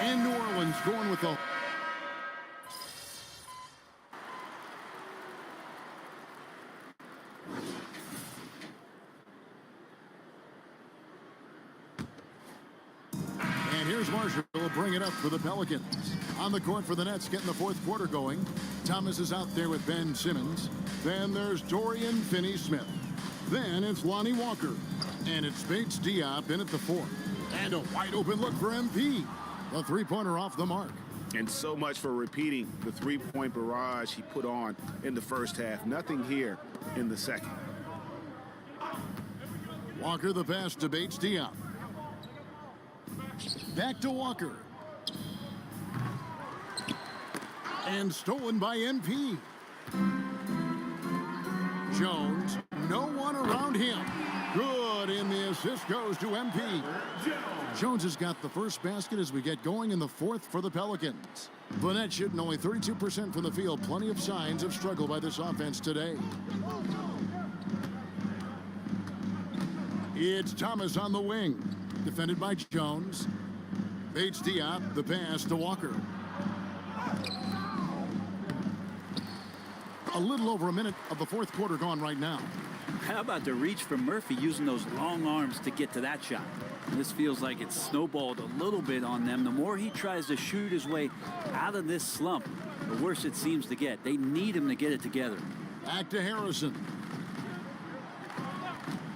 And New Orleans going with the... And here's Marshall will bring it up for the Pelicans. On the court for the Nets, getting the fourth quarter going. Thomas is out there with Ben Simmons. Then there's Dorian Finney-Smith. Then it's Lonnie Walker. And it's Bates Diop in at the 4. And a wide open look for MP. A three-pointer off the mark. And so much for repeating the three-point barrage he put on in the first half. Nothing here in the second. Walker the pass to Bates Diop. Back to Walker. And stolen by MP. Jones, no one around him. Good, and the assist goes to MP. Jones has got the first basket as we get going in the fourth for the Pelicans. The Nets shooting only 32% from the field. Plenty of signs of struggle by this offense today. It's Thomas on the wing. Defended by Jones. Bates Diop, the pass to Walker. A little over a minute of the fourth quarter gone right now. How about the reach from Murphy using those long arms to get to that shot? This feels like it's snowballed a little bit on them. The more he tries to shoot his way out of this slump, the worse it seems to get. They need him to get it together. Back to Harrison.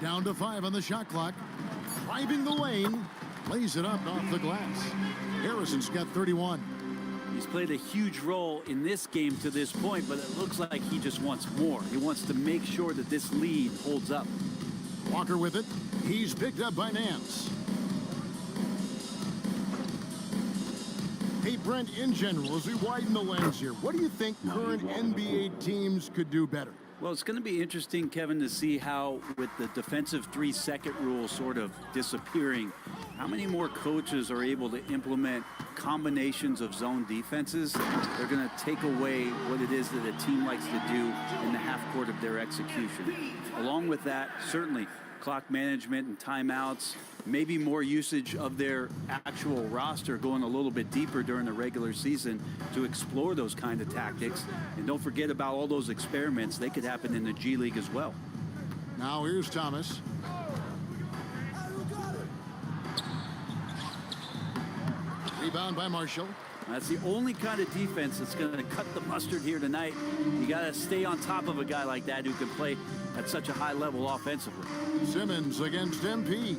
Down to 5 on the shot clock. Driving the lane. Lays it up off the glass. Harrison's got 31. He's played a huge role in this game to this point, but it looks like he just wants more. He wants to make sure that this lead holds up. Walker with it. He's picked up by Nance. Hey, Brent, in general, as we widen the lens here, what do you think current NBA teams could do better? Well, it's going to be interesting, Kevin, to see how, with the defensive 3-second rule sort of disappearing, how many more coaches are able to implement combinations of zone defenses. They're going to take away what it is that a team likes to do in the half court of their execution. Along with that, certainly clock management and timeouts, maybe more usage of their actual roster going a little bit deeper during the regular season to explore those kind of tactics. And don't forget about all those experiments. They could happen in the G League as well. Now here's Thomas. Rebound by Marshall. That's the only kind of defense that's going to cut the mustard here tonight. You got to stay on top of a guy like that who can play at such a high level offensively. Simmons against MP.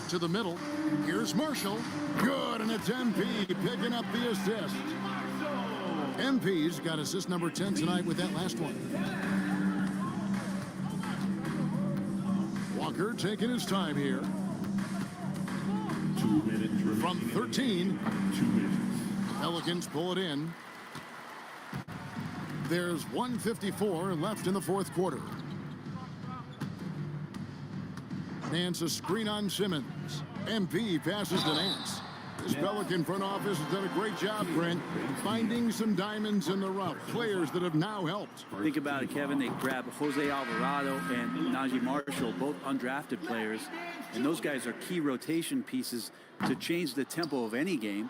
To the middle. Here's Marshall. Good, and it's MP picking up the assist. MP's got assist number 10 tonight with that last one. Walker taking his time here. 2 minutes from 13. 2 minutes. Pelicans pull it in. There's 1:54 left in the fourth quarter. Nance a screen on Simmons. MP passes to Nance. This Pelican front office has done a great job, Brent, finding some diamonds in the rough. Players that have now helped. Think about it, Kevin. They grab Jose Alvarado and Najee Marshall, both undrafted players. And those guys are key rotation pieces to change the tempo of any game.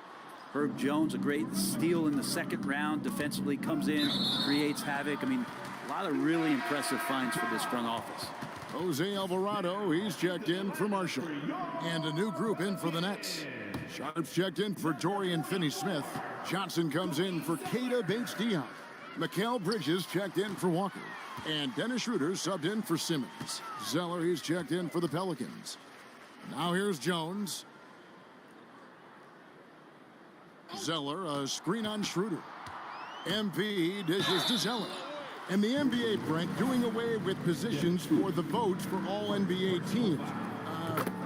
Herb Jones, a great steal in the second round, defensively comes in, creates havoc. I mean, a lot of really impressive finds for this front office. Jose Alvarado, he's checked in for Marshall. And a new group in for the Nets. Sharps checked in for Dorian Finney-Smith. Johnson comes in for Keita Bates-Diop. Mikal Bridges checked in for Walker. And Dennis Schroeder subbed in for Simmons. Zeller, he's checked in for the Pelicans. Now here's Jones. Zeller, a screen on Schroeder. MP dishes to Zeller. And the NBA, Brent, doing away with positions for the votes for all NBA teams.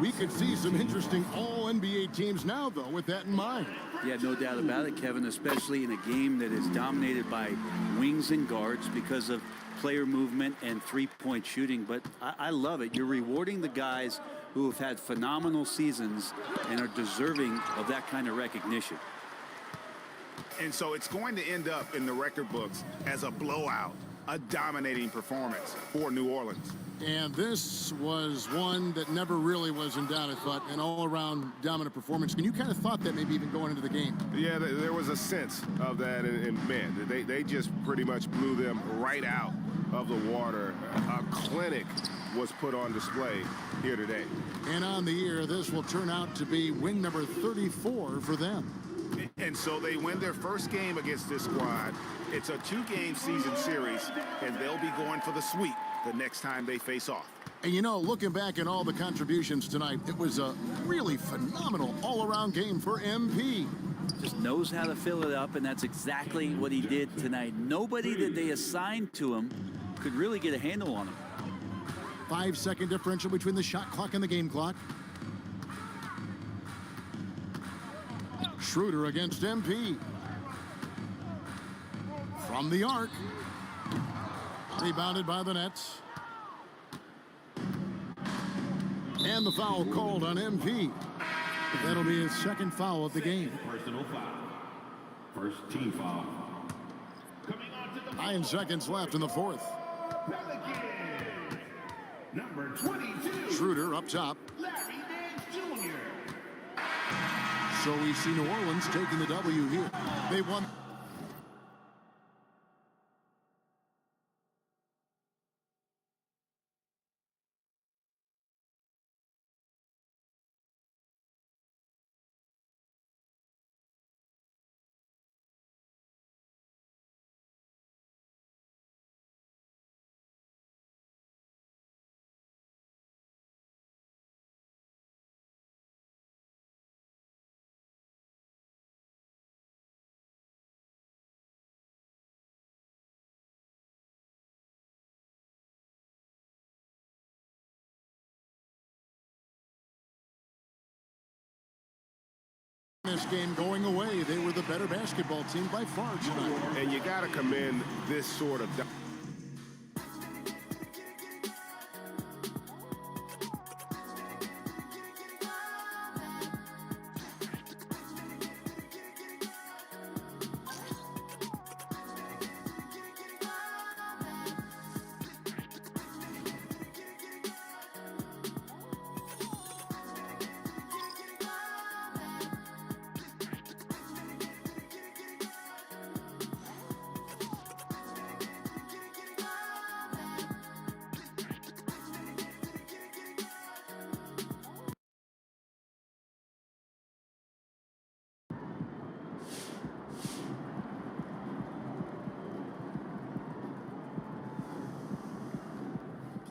We could see some interesting all-NBA teams now, though, with that in mind. Yeah, no doubt about it, Kevin, especially in a game that is dominated by wings and guards because of player movement and three-point shooting. But I love it. You're rewarding the guys who have had phenomenal seasons and are deserving of that kind of recognition. And so it's going to end up in the record books as a blowout, a dominating performance for New Orleans. And this was one that never really was in doubt, I thought, an all-around dominant performance. And you kind of thought that maybe even going into the game. Yeah, there was a sense of that, and man, they just pretty much blew them right out of the water. A clinic was put on display here today. And on the year, this will turn out to be win number 34 for them. And so they win their first game against this squad. It's a 2-game season series, and they'll be going for the sweep the next time they face off. And you know, looking back at all the contributions tonight, it was a really phenomenal all-around game for MP. Just knows how to fill it up, and that's exactly what he did tonight. Nobody that they assigned to him could really get a handle on him. 5-second differential between the shot clock and the game clock. Schroeder against MP. From the arc. Rebounded by the Nets. And the foul called on MP. That'll be his second foul of the game. Personal foul. First team foul. Coming on 9 seconds left in the fourth. Number 22. Schroeder up top. Larry Nance Jr. So we see New Orleans taking the W here. They won. This game going away. They were the better basketball team by far tonight. And you got to commend this sort of...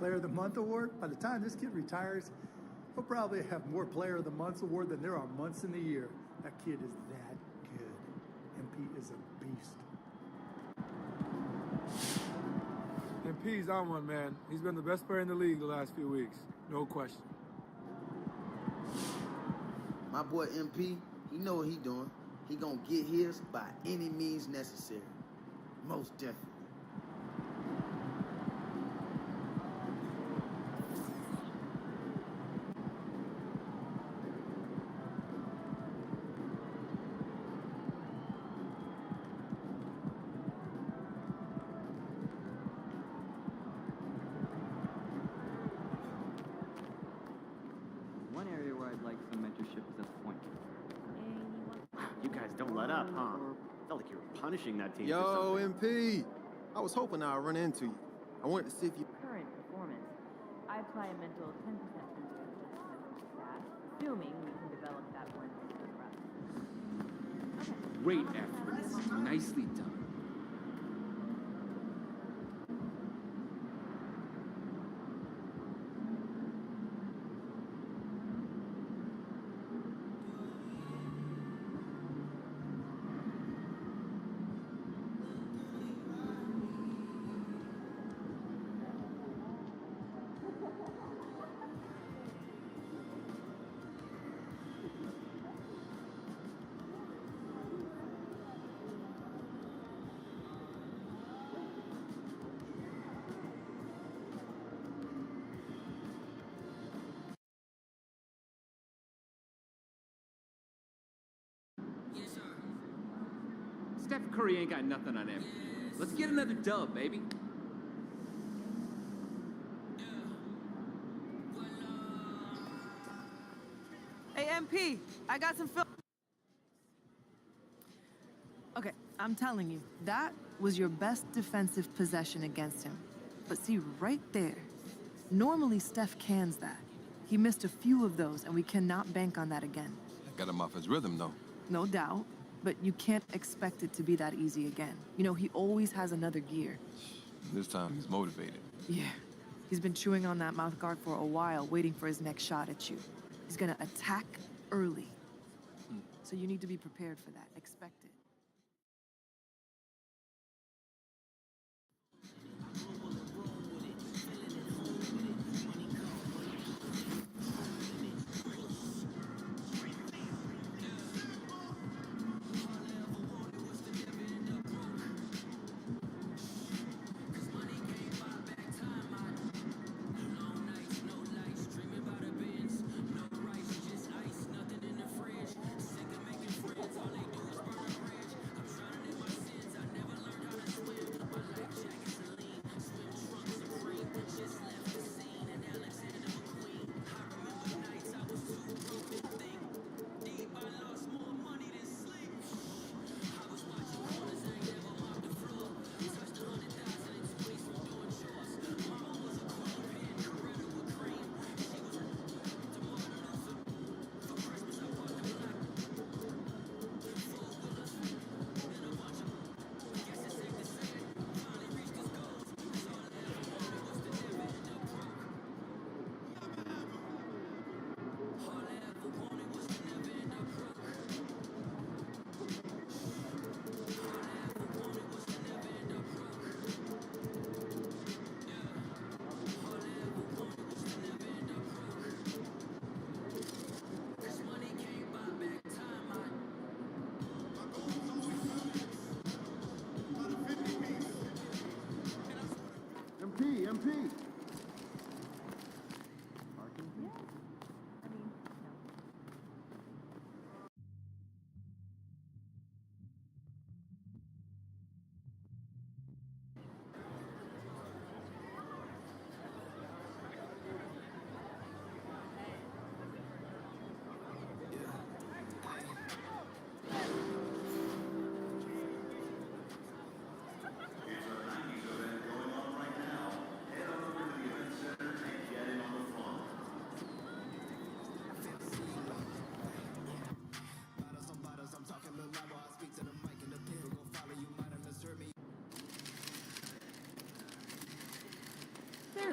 Player of the Month award. By the time this kid retires, he'll probably have more Player of the Month award than there are months in the year. That kid is that good. MP is a beast. MP's on one, man. He's been the best player in the league the last few weeks. No question. My boy MP, he know what he doing. He gonna get his by any means necessary. Most definitely. One area where I'd like some mentorship is at the point. You guys don't let up, huh? Felt like you were punishing that team. Yo, MP. I was hoping I'd run into you. I wanted to see if you... Current performance. I apply a mental 10% that, assuming we can develop that one. Great effort. Nicely done. Steph Curry ain't got nothing on him. Let's get another dub, baby. Hey, MP, I got some film. Okay, I'm telling you, that was your best defensive possession against him. But see, right there, normally Steph cans that. He missed a few of those, and we cannot bank on that again. Got him off his rhythm, though. No doubt, but you can't expect it to be that easy again. You know, he always has another gear. This time he's motivated. Yeah, he's been chewing on that mouth guard for a while, waiting for his next shot at you. He's gonna attack early. So you need to be prepared for that. Expect it.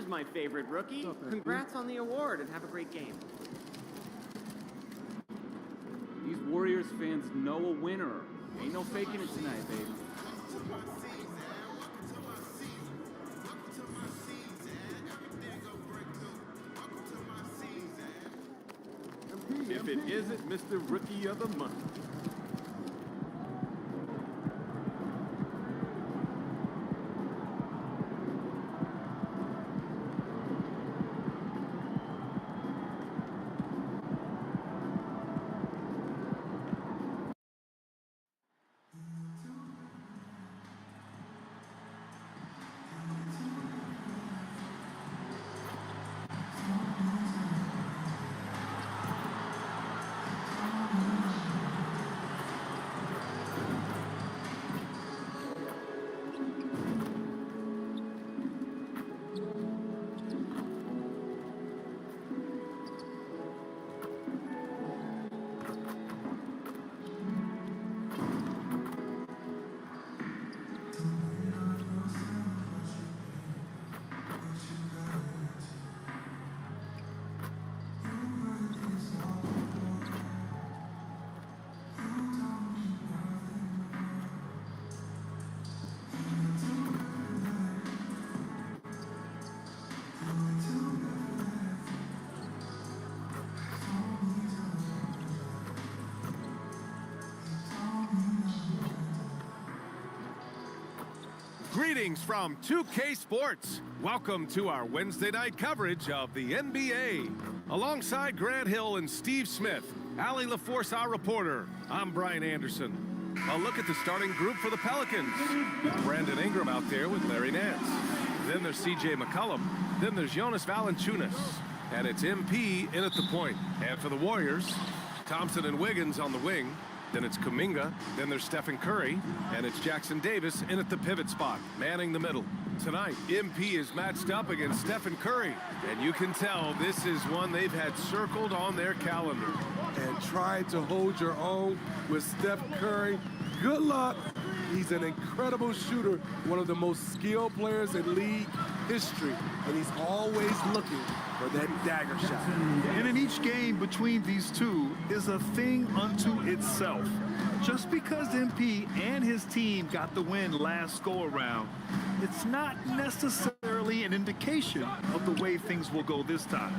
There's my favorite rookie. Congrats on the award and have a great game. These Warriors fans know a winner. Ain't no faking it tonight, baby. If it isn't Mr. Rookie of the Month. Greetings from 2K Sports. Welcome to our Wednesday night coverage of the NBA. Alongside Grant Hill and Steve Smith, Allie LaForce, our reporter, I'm Brian Anderson. A look at the starting group for the Pelicans. Brandon Ingram out there with Larry Nance. Then there's CJ McCollum. Then there's Jonas Valanciunas. And it's MP in at the point. And for the Warriors, Thompson and Wiggins on the wing. Then it's Kuminga, then there's Stephen Curry, and it's Jackson Davis in at the pivot spot, manning the middle. Tonight, MP is matched up against Stephen Curry, and you can tell this is one they've had circled on their calendar. And trying to hold your own with Steph Curry, good luck. He's an incredible shooter, one of the most skilled players in league history, and he's always looking for that dagger shot. And in each game between these two is a thing unto itself. Just because MP and his team got the win last go-around, it's not necessarily an indication of the way things will go this time.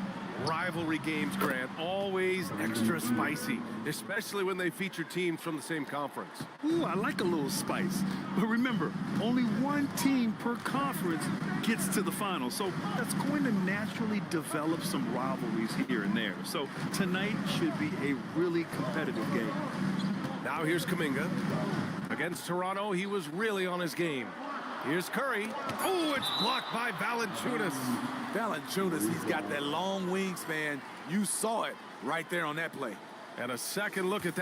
Rivalry games, Grant, always extra spicy, especially when they feature teams from the same conference. Ooh, I like a little spice. But remember, only one team per conference gets to the final, so that's going to naturally develop some rivalries here and there. So tonight should be a really competitive game. Now here's Kuminga. Against Toronto, he was really on his game. Here's Curry. Oh, it's blocked by Valanciunas. Valanciunas, he's got that long wingspan. You saw it right there on that play. And a second look at that.